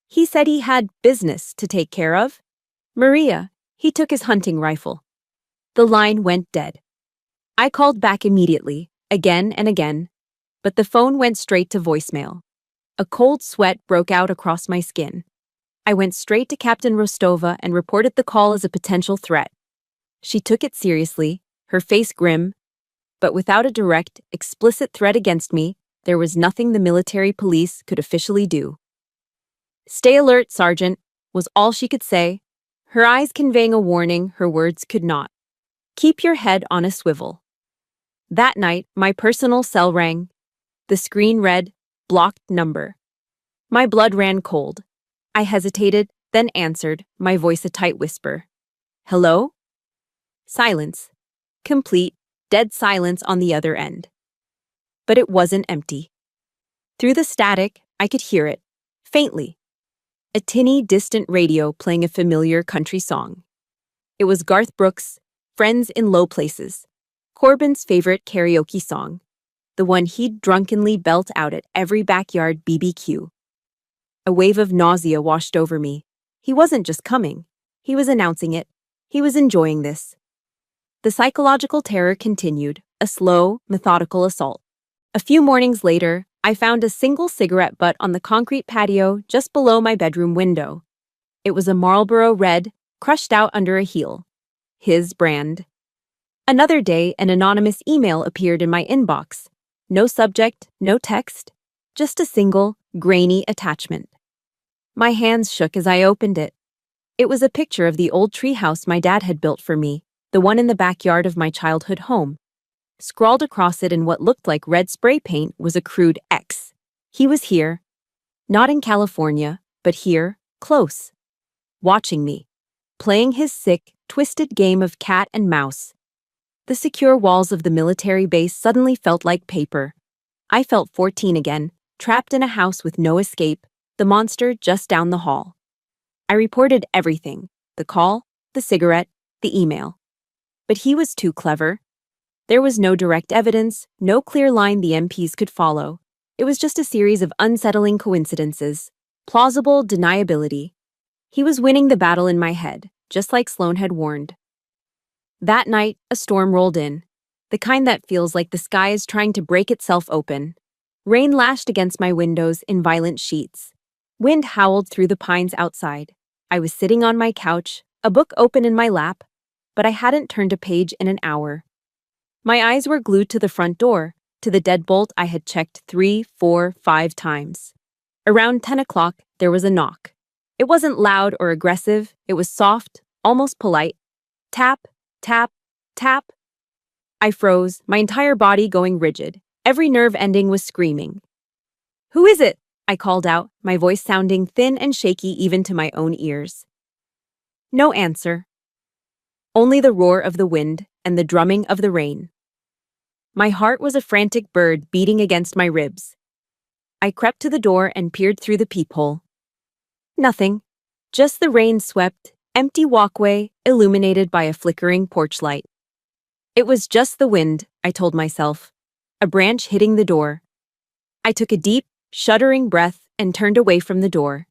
he had business to take care of. Maria, he took his hunting rifle. The line went dead. I called back immediately, again and again, but the phone went straight to voicemail. A cold sweat broke out across my skin. I went straight to Captain Rostova and reported the call as a potential threat. She took it seriously, her face grim, but without a direct, explicit threat against me, there was nothing the military police could officially do. "Stay alert, Sergeant," was all she could say, her eyes conveying a warning her words could not. "Keep your head on a swivel." That night, my personal cell rang. The screen read, "Blocked number." My blood ran cold. I hesitated, then answered, my voice a tight whisper. "Hello?" Silence. Complete, dead silence on the other end. But it wasn't empty. Through the static, I could hear it, faintly. A tinny, distant radio playing a familiar country song. It was Garth Brooks' "Friends in Low Places," Corbin's favorite karaoke song, the one he'd drunkenly belt out at every backyard BBQ. A wave of nausea washed over me. He wasn't just coming. He was announcing it. He was enjoying this. The psychological terror continued, a slow, methodical assault. A few mornings later, I found a single cigarette butt on the concrete patio just below my bedroom window. It was a Marlboro Red, crushed out under a heel. His brand. Another day, an anonymous email appeared in my inbox. No subject, no text, just a single, grainy attachment. My hands shook as I opened it. It was a picture of the old treehouse my dad had built for me, the one in the backyard of my childhood home. Scrawled across it in what looked like red spray paint was a crude X. He was here. Not in California, but here, close. Watching me. Playing his sick, twisted game of cat and mouse. The secure walls of the military base suddenly felt like paper. I felt 14 again, trapped in a house with no escape, the monster just down the hall. I reported everything, the call, the cigarette, the email. But he was too clever. There was no direct evidence, no clear line the MPs could follow. It was just a series of unsettling coincidences, plausible deniability. He was winning the battle in my head, just like Sloan had warned. That night, a storm rolled in, the kind that feels like the sky is trying to break itself open. Rain lashed against my windows in violent sheets. Wind howled through the pines outside. I was sitting on my couch, a book open in my lap, but I hadn't turned a page in an hour. My eyes were glued to the front door, to the deadbolt I had checked 3, 4, 5 times. Around 10 o'clock, there was a knock. It wasn't loud or aggressive, it was soft, almost polite. Tap, tap, tap. I froze, my entire body going rigid. Every nerve ending was screaming. "Who is it?" I called out, my voice sounding thin and shaky even to my own ears. No answer. Only the roar of the wind and the drumming of the rain. My heart was a frantic bird beating against my ribs. I crept to the door and peered through the peephole. Nothing. Just the rain-swept, empty walkway illuminated by a flickering porch light. It was just the wind, I told myself. A branch hitting the door. I took a deep, shuddering breath and turned away from the door,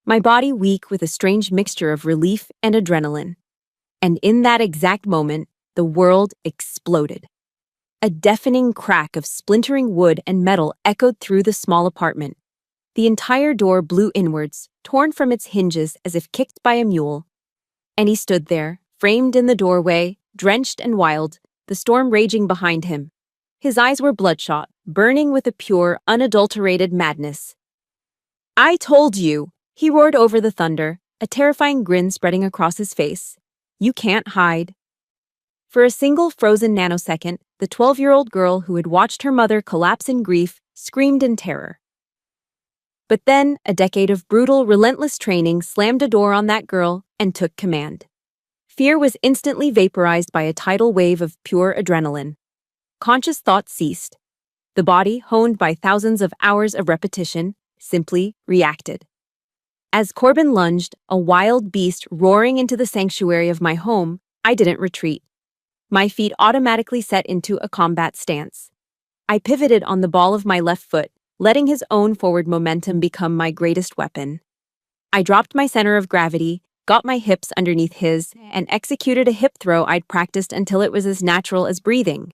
my body weak with a strange mixture of relief and adrenaline. And in that exact moment, the world exploded. A deafening crack of splintering wood and metal echoed through the small apartment. The entire door blew inwards, torn from its hinges as if kicked by a mule. And he stood there, framed in the doorway, drenched and wild, the storm raging behind him. His eyes were bloodshot, burning with a pure, unadulterated madness. "I told you!" He roared over the thunder, a terrifying grin spreading across his face. "You can't hide." For a single frozen nanosecond, the 12-year-old girl who had watched her mother collapse in grief screamed in terror. But then, a decade of brutal, relentless training slammed a door on that girl and took command. Fear was instantly vaporized by a tidal wave of pure adrenaline. Conscious thought ceased. The body, honed by thousands of hours of repetition, simply reacted. As Corbin lunged, a wild beast roaring into the sanctuary of my home, I didn't retreat. My feet automatically set into a combat stance. I pivoted on the ball of my left foot, letting his own forward momentum become my greatest weapon. I dropped my center of gravity, got my hips underneath his, and executed a hip throw I'd practiced until it was as natural as breathing.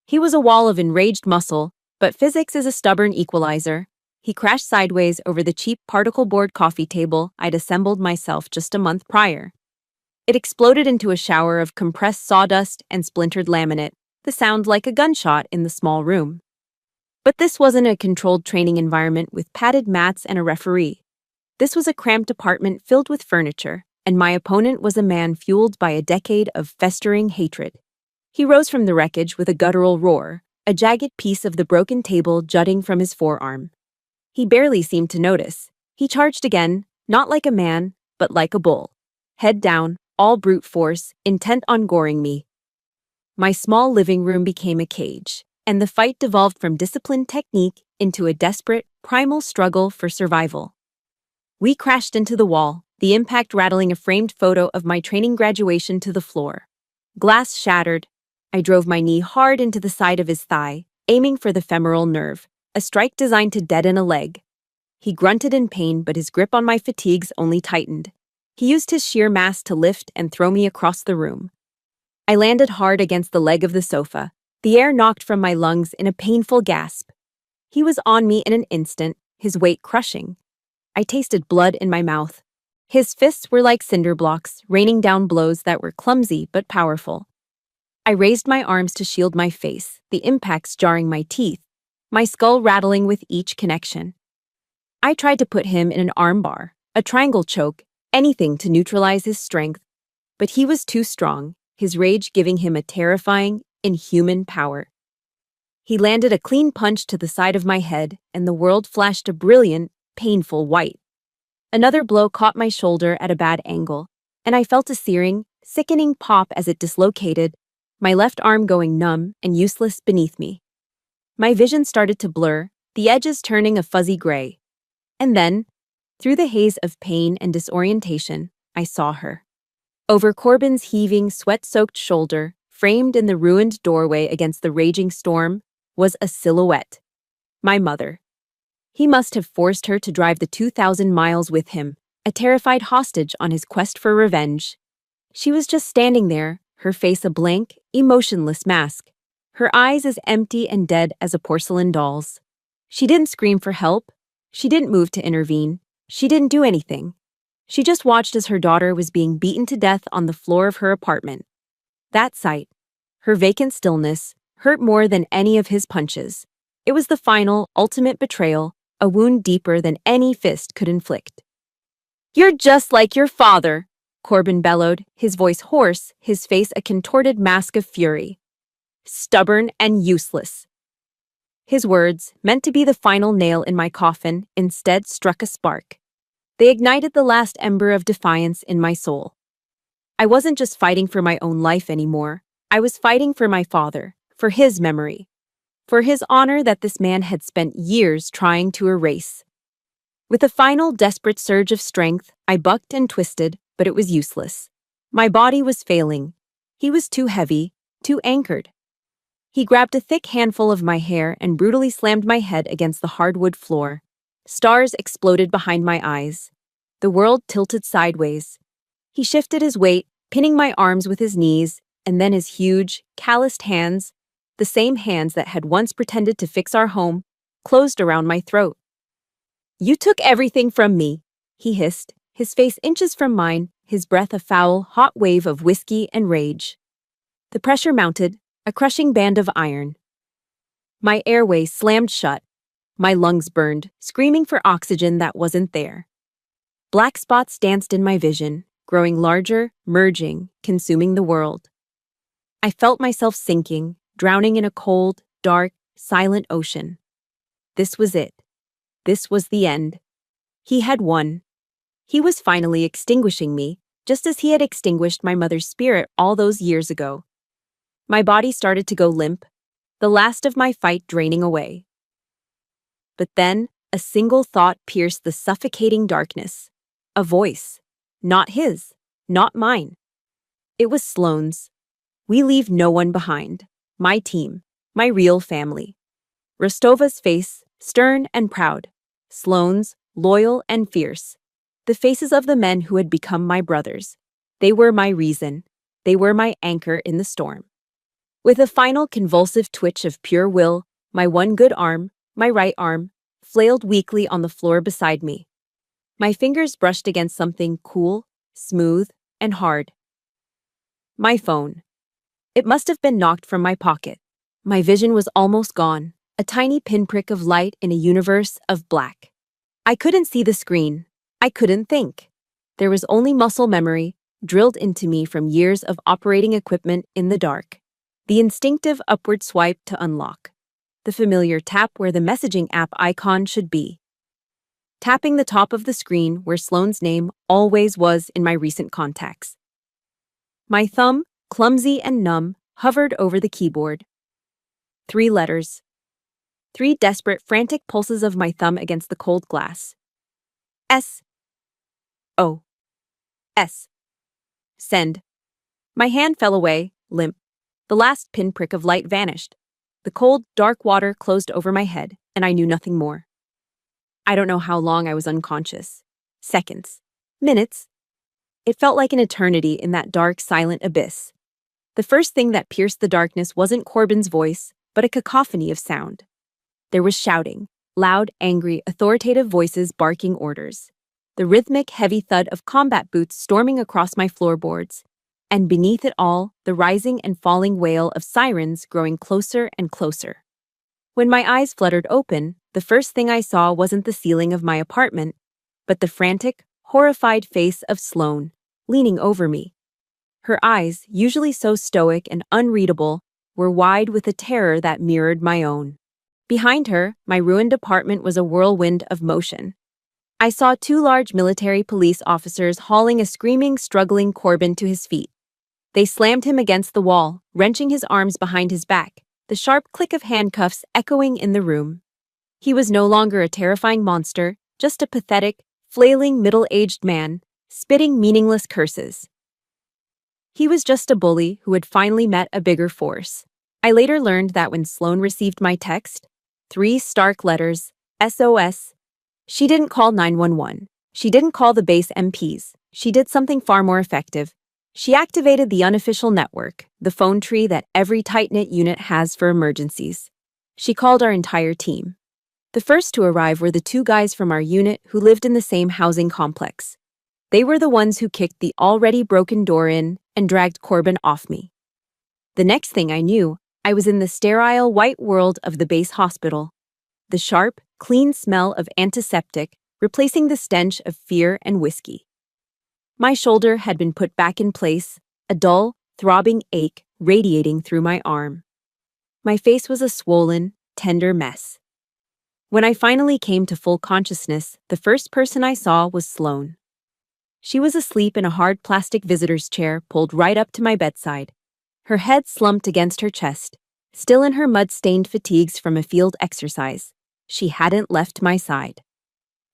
He was a wall of enraged muscle, but physics is a stubborn equalizer. He crashed sideways over the cheap particle board coffee table I'd assembled myself just a month prior. It exploded into a shower of compressed sawdust and splintered laminate, the sound like a gunshot in the small room. But this wasn't a controlled training environment with padded mats and a referee. This was a cramped apartment filled with furniture, and my opponent was a man fueled by a decade of festering hatred. He rose from the wreckage with a guttural roar, a jagged piece of the broken table jutting from his forearm. He barely seemed to notice. He charged again, not like a man, but like a bull. Head down, all brute force, intent on goring me. My small living room became a cage, and the fight devolved from disciplined technique into a desperate, primal struggle for survival. We crashed into the wall, the impact rattling a framed photo of my training graduation to the floor. Glass shattered. I drove my knee hard into the side of his thigh, aiming for the femoral nerve, a strike designed to deaden a leg. He grunted in pain, but his grip on my fatigues only tightened. He used his sheer mass to lift and throw me across the room. I landed hard against the leg of the sofa, the air knocked from my lungs in a painful gasp. He was on me in an instant, his weight crushing. I tasted blood in my mouth. His fists were like cinder blocks, raining down blows that were clumsy but powerful. I raised my arms to shield my face, the impacts jarring my teeth, my skull rattling with each connection. I tried to put him in an armbar, a triangle choke, anything to neutralize his strength, but he was too strong, his rage giving him a terrifying, inhuman power. He landed a clean punch to the side of my head, and the world flashed a brilliant, painful white. Another blow caught my shoulder at a bad angle, and I felt a searing, sickening pop as it dislocated, my left arm going numb and useless beneath me. My vision started to blur, the edges turning a fuzzy gray. And then, through the haze of pain and disorientation, I saw her. Over Corbin's heaving, sweat-soaked shoulder, framed in the ruined doorway against the raging storm, was a silhouette. My mother. He must have forced her to drive the 2,000 miles with him, a terrified hostage on his quest for revenge. She was just standing there, her face a blank, emotionless mask, her eyes as empty and dead as a porcelain doll's. She didn't scream for help. She didn't move to intervene. She didn't do anything. She just watched as her daughter was being beaten to death on the floor of her apartment. That sight, her vacant stillness, hurt more than any of his punches. It was the final, ultimate betrayal, a wound deeper than any fist could inflict. "You're just like your father," Corbin bellowed, his voice hoarse, his face a contorted mask of fury. "Stubborn and useless." His words, meant to be the final nail in my coffin, instead struck a spark. They ignited the last ember of defiance in my soul. I wasn't just fighting for my own life anymore. I was fighting for my father, for his memory, for his honor that this man had spent years trying to erase. With a final desperate surge of strength, I bucked and twisted, but it was useless. My body was failing. He was too heavy, too anchored. He grabbed a thick handful of my hair and brutally slammed my head against the hardwood floor. Stars exploded behind my eyes. The world tilted sideways. He shifted his weight, pinning my arms with his knees, and then his huge, calloused hands, the same hands that had once pretended to fix our home, closed around my throat. "You took everything from me," he hissed, his face inches from mine, his breath a foul, hot wave of whiskey and rage. The pressure mounted, a crushing band of iron. My airways slammed shut. My lungs burned, screaming for oxygen that wasn't there. Black spots danced in my vision, growing larger, merging, consuming the world. I felt myself sinking, drowning in a cold, dark, silent ocean. This was it. This was the end. He had won. He was finally extinguishing me, just as he had extinguished my mother's spirit all those years ago. My body started to go limp, the last of my fight draining away. But then, a single thought pierced the suffocating darkness. A voice. Not his. Not mine. It was Sloane's. We leave no one behind. My team. My real family. Rostova's face, stern and proud. Sloane's, loyal and fierce. The faces of the men who had become my brothers. They were my reason. They were my anchor in the storm. With a final convulsive twitch of pure will, my one good arm, my right arm, flailed weakly on the floor beside me. My fingers brushed against something cool, smooth, and hard. My phone. It must have been knocked from my pocket. My vision was almost gone, a tiny pinprick of light in a universe of black. I couldn't see the screen. I couldn't think. There was only muscle memory, drilled into me from years of operating equipment in the dark. The instinctive upward swipe to unlock. The familiar tap where the messaging app icon should be. Tapping the top of the screen where Sloane's name always was in my recent contacts. My thumb, clumsy and numb, hovered over the keyboard. 3 letters. 3 desperate, frantic pulses of my thumb against the cold glass. SOS. Send. My hand fell away, limp. The last pinprick of light vanished. The cold, dark water closed over my head, and I knew nothing more. I don't know how long I was unconscious. Seconds. Minutes. It felt like an eternity in that dark, silent abyss. The first thing that pierced the darkness wasn't Corbin's voice, but a cacophony of sound. There was shouting, loud, angry, authoritative voices barking orders. The rhythmic, heavy thud of combat boots storming across my floorboards. And beneath it all, the rising and falling wail of sirens growing closer and closer. When my eyes fluttered open, the first thing I saw wasn't the ceiling of my apartment, but the frantic, horrified face of Sloane, leaning over me. Her eyes, usually so stoic and unreadable, were wide with a terror that mirrored my own. Behind her, my ruined apartment was a whirlwind of motion. I saw 2 large military police officers hauling a screaming, struggling Corbin to his feet. They slammed him against the wall, wrenching his arms behind his back, the sharp click of handcuffs echoing in the room. He was no longer a terrifying monster, just a pathetic, flailing middle-aged man, spitting meaningless curses. He was just a bully who had finally met a bigger force. I later learned that when Sloane received my text, 3 stark letters, SOS, she didn't call 911. She didn't call the base MPs. She did something far more effective. She activated the unofficial network, the phone tree that every tight-knit unit has for emergencies. She called our entire team. The first to arrive were the 2 guys from our unit who lived in the same housing complex. They were the ones who kicked the already broken door in and dragged Corbin off me. The next thing I knew, I was in the sterile white world of the base hospital. The sharp, clean smell of antiseptic replacing the stench of fear and whiskey. My shoulder had been put back in place, a dull, throbbing ache radiating through my arm. My face was a swollen, tender mess. When I finally came to full consciousness, the first person I saw was Sloane. She was asleep in a hard plastic visitor's chair pulled right up to my bedside, her head slumped against her chest, still in her mud-stained fatigues from a field exercise. She hadn't left my side.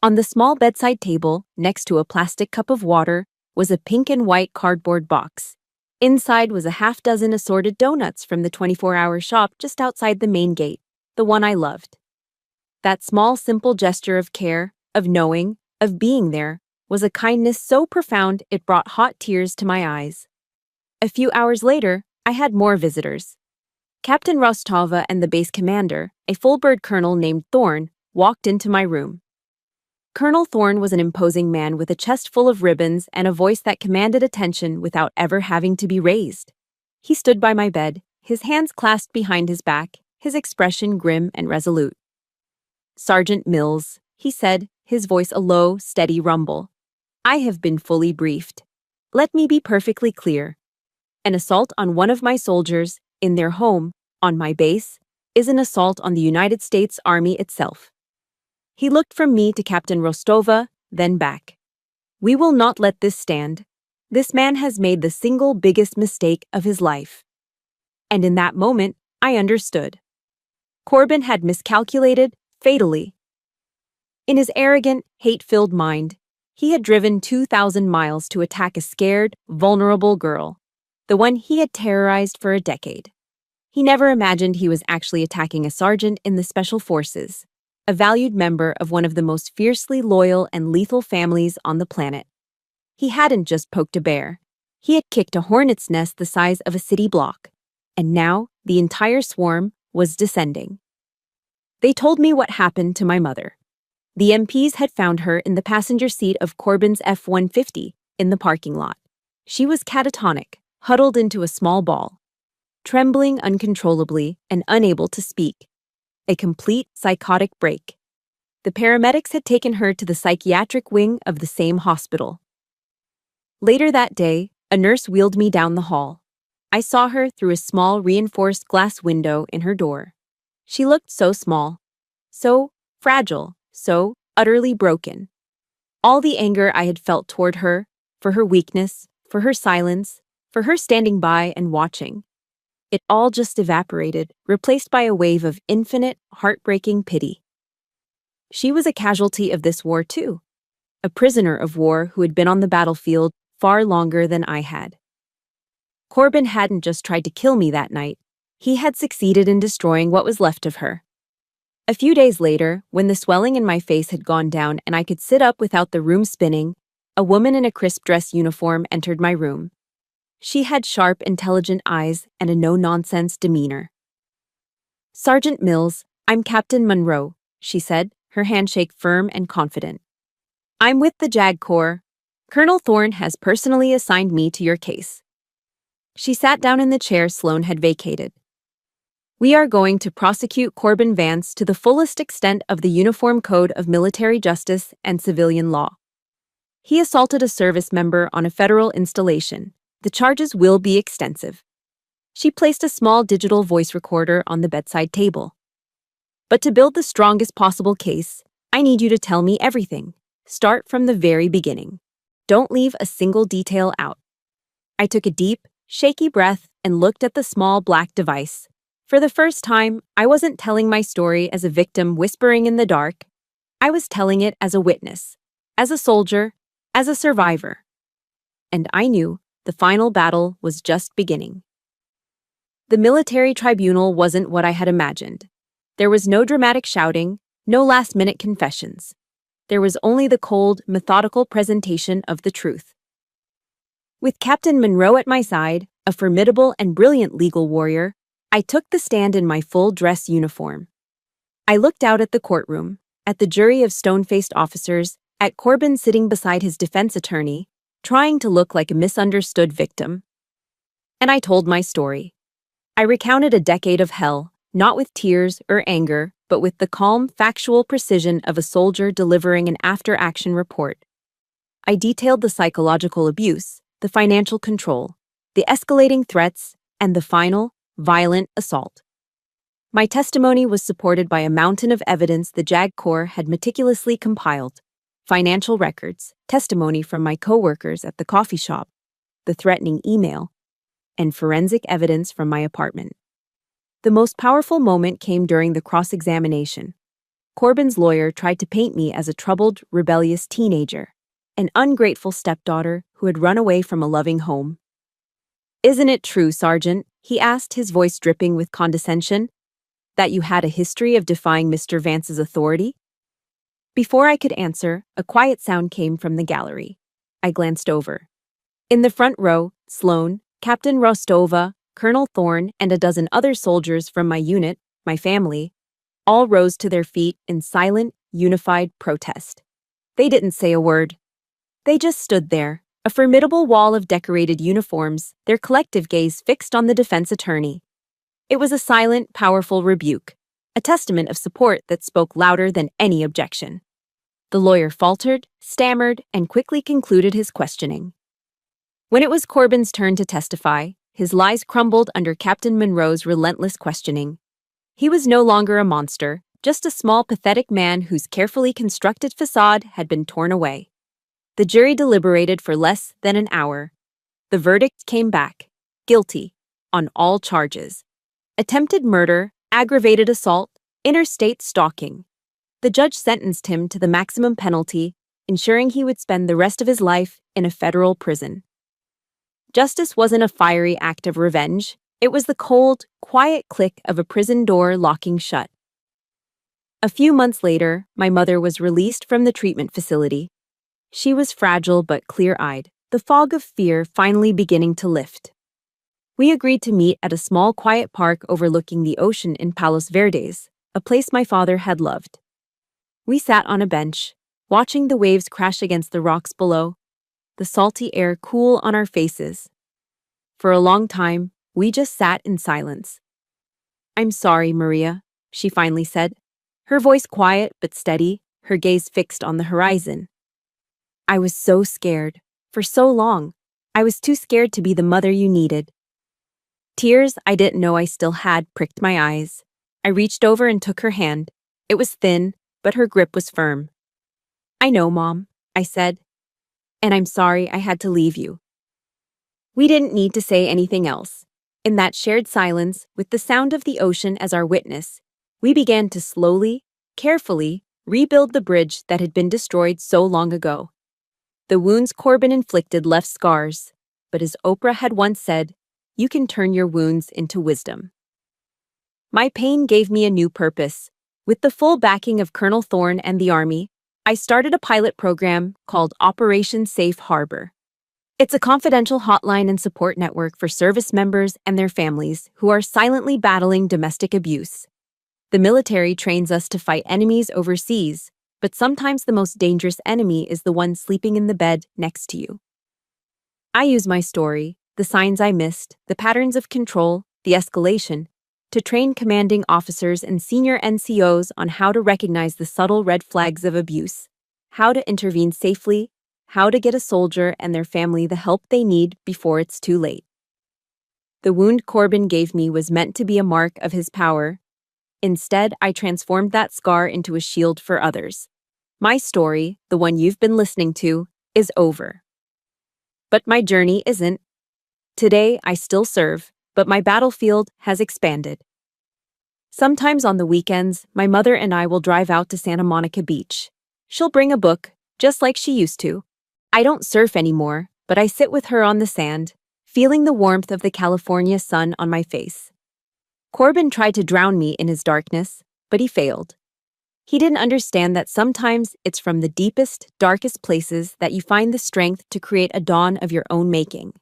On the small bedside table, next to a plastic cup of water, was a pink and white cardboard box. Inside was a half-dozen assorted donuts from the 24-hour shop just outside the main gate, the one I loved. That small, simple gesture of care, of knowing, of being there, was a kindness so profound it brought hot tears to my eyes. A few hours later, I had more visitors. Captain Rostova and the base commander, a full-bird colonel named Thorne, walked into my room. Colonel Thorne was an imposing man with a chest full of ribbons and a voice that commanded attention without ever having to be raised. He stood by my bed, his hands clasped behind his back, his expression grim and resolute. "Sergeant Mills," he said, his voice a low, steady rumble. "I have been fully briefed. Let me be perfectly clear. An assault on one of my soldiers, in their home, on my base, is an assault on the United States Army itself." He looked from me to Captain Rostova, then back. "We will not let this stand. This man has made the single biggest mistake of his life." And in that moment, I understood. Corbin had miscalculated, fatally. In his arrogant, hate-filled mind, he had driven 2,000 miles to attack a scared, vulnerable girl. the one he had terrorized for a decade. He never imagined he was actually attacking a sergeant in the Special Forces, a valued member of one of the most fiercely loyal and lethal families on the planet. He hadn't just poked a bear. He had kicked a hornet's nest the size of a city block. And now, the entire swarm was descending. They told me what happened to my mother. The MPs had found her in the passenger seat of Corbyn's F-150 in the parking lot. She was catatonic, huddled into a small ball, trembling uncontrollably and unable to speak. A complete psychotic break. The paramedics had taken her to the psychiatric wing of the same hospital. Later that day, a nurse wheeled me down the hall. I saw her through a small reinforced glass window in her door. She looked so small, so fragile, so utterly broken. All the anger I had felt toward her, for her weakness, for her silence, for her standing by and watching, it all just evaporated, replaced by a wave of infinite, heartbreaking pity. She was a casualty of this war too, a prisoner of war who had been on the battlefield far longer than I had. Corbyn hadn't just tried to kill me that night. He had succeeded in destroying what was left of her. A few days later, when the swelling in my face had gone down and I could sit up without the room spinning, a woman in a crisp dress uniform entered my room. She had sharp, intelligent eyes and a no-nonsense demeanor. "Sergeant Mills, I'm Captain Monroe," she said, her handshake firm and confident. "I'm with the JAG Corps. Colonel Thorne has personally assigned me to your case." She sat down in the chair Sloane had vacated. "We are going to prosecute Corbyn Vance to the fullest extent of the Uniform Code of Military Justice and Civilian Law. He assaulted a service member on a federal installation. The charges will be extensive." She placed a small digital voice recorder on the bedside table. "But to build the strongest possible case, I need you to tell me everything. Start from the very beginning. Don't leave a single detail out." I took a deep, shaky breath and looked at the small black device. For the first time, I wasn't telling my story as a victim whispering in the dark. I was telling it as a witness, as a soldier, as a survivor. And I knew the final battle was just beginning. The military tribunal wasn't what I had imagined. There was no dramatic shouting, no last-minute confessions. There was only the cold, methodical presentation of the truth. With Captain Monroe at my side, a formidable and brilliant legal warrior, I took the stand in my full dress uniform. I looked out at the courtroom, at the jury of stone-faced officers, at Corbyn sitting beside his defense attorney, trying to look like a misunderstood victim. And I told my story. I recounted a decade of hell, not with tears or anger, but with the calm, factual precision of a soldier delivering an after-action report. I detailed the psychological abuse, the financial control, the escalating threats, and the final, violent assault. My testimony was supported by a mountain of evidence the JAG Corps had meticulously compiled: financial records, testimony from my co-workers at the coffee shop, the threatening email, and forensic evidence from my apartment. The most powerful moment came during the cross-examination. Corbyn's lawyer tried to paint me as a troubled, rebellious teenager, an ungrateful stepdaughter who had run away from a loving home. "Isn't it true, Sergeant," he asked, his voice dripping with condescension, "that you had a history of defying Mr. Vance's authority?" Before I could answer, a quiet sound came from the gallery. I glanced over. In the front row, Sloane, Captain Rostova, Colonel Thorne, and a dozen other soldiers from my unit, my family, all rose to their feet in silent, unified protest. They didn't say a word. They just stood there, a formidable wall of decorated uniforms, their collective gaze fixed on the defense attorney. It was a silent, powerful rebuke, a testament of support that spoke louder than any objection. The lawyer faltered, stammered, and quickly concluded his questioning. When it was Corbyn's turn to testify, his lies crumbled under Captain Monroe's relentless questioning. He was no longer a monster, just a small, pathetic man whose carefully constructed facade had been torn away. The jury deliberated for less than an hour. The verdict came back: guilty, on all charges. Attempted murder, aggravated assault, interstate stalking. The judge sentenced him to the maximum penalty, ensuring he would spend the rest of his life in a federal prison. Justice wasn't a fiery act of revenge. It was the cold, quiet click of a prison door locking shut. A few months later, my mother was released from the treatment facility. She was fragile but clear-eyed, the fog of fear finally beginning to lift. We agreed to meet at a small quiet park overlooking the ocean in Palos Verdes, a place my father had loved. We sat on a bench, watching the waves crash against the rocks below, the salty air cool on our faces. For a long time, we just sat in silence. "I'm sorry, Maria," she finally said, her voice quiet but steady, her gaze fixed on the horizon. "I was so scared. For so long, I was too scared to be the mother you needed." Tears I didn't know I still had pricked my eyes. I reached over and took her hand. It was thin, but her grip was firm. "I know, Mom," I said, "and I'm sorry I had to leave you." We didn't need to say anything else. In that shared silence, with the sound of the ocean as our witness, we began to slowly, carefully, rebuild the bridge that had been destroyed so long ago. The wounds Corbin inflicted left scars, but as Oprah had once said, you can turn your wounds into wisdom. My pain gave me a new purpose. With the full backing of Colonel Thorne and the Army, I started a pilot program called Operation Safe Harbor. It's a confidential hotline and support network for service members and their families who are silently battling domestic abuse. The military trains us to fight enemies overseas, but sometimes the most dangerous enemy is the one sleeping in the bed next to you. I use my story, the signs I missed, the patterns of control, the escalation, to train commanding officers and senior NCOs on how to recognize the subtle red flags of abuse, how to intervene safely, how to get a soldier and their family the help they need before it's too late. The wound Corbin gave me was meant to be a mark of his power. Instead, I transformed that scar into a shield for others. My story, the one you've been listening to, is over. But my journey isn't. Today, I still serve, but my battlefield has expanded. Sometimes on the weekends, my mother and I will drive out to Santa Monica Beach. She'll bring a book, just like she used to. I don't surf anymore, but I sit with her on the sand, feeling the warmth of the California sun on my face. Corbin tried to drown me in his darkness, but he failed. He didn't understand that sometimes it's from the deepest, darkest places that you find the strength to create a dawn of your own making.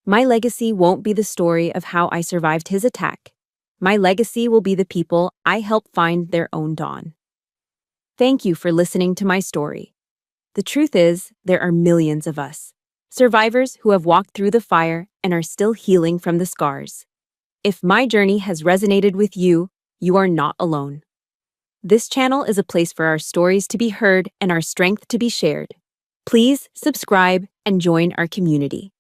My legacy won't be the story of how I survived his attack. My legacy will be the people I helped find their own dawn. Thank you for listening to my story. The truth is, there are millions of us, survivors who have walked through the fire and are still healing from the scars. If my journey has resonated with you, you are not alone. This channel is a place for our stories to be heard and our strength to be shared. Please subscribe and join our community.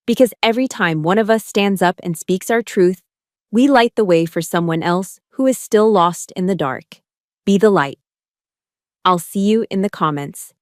Because every time one of us stands up and speaks our truth, we light the way for someone else who is still lost in the dark. Be the light. I'll see you in the comments.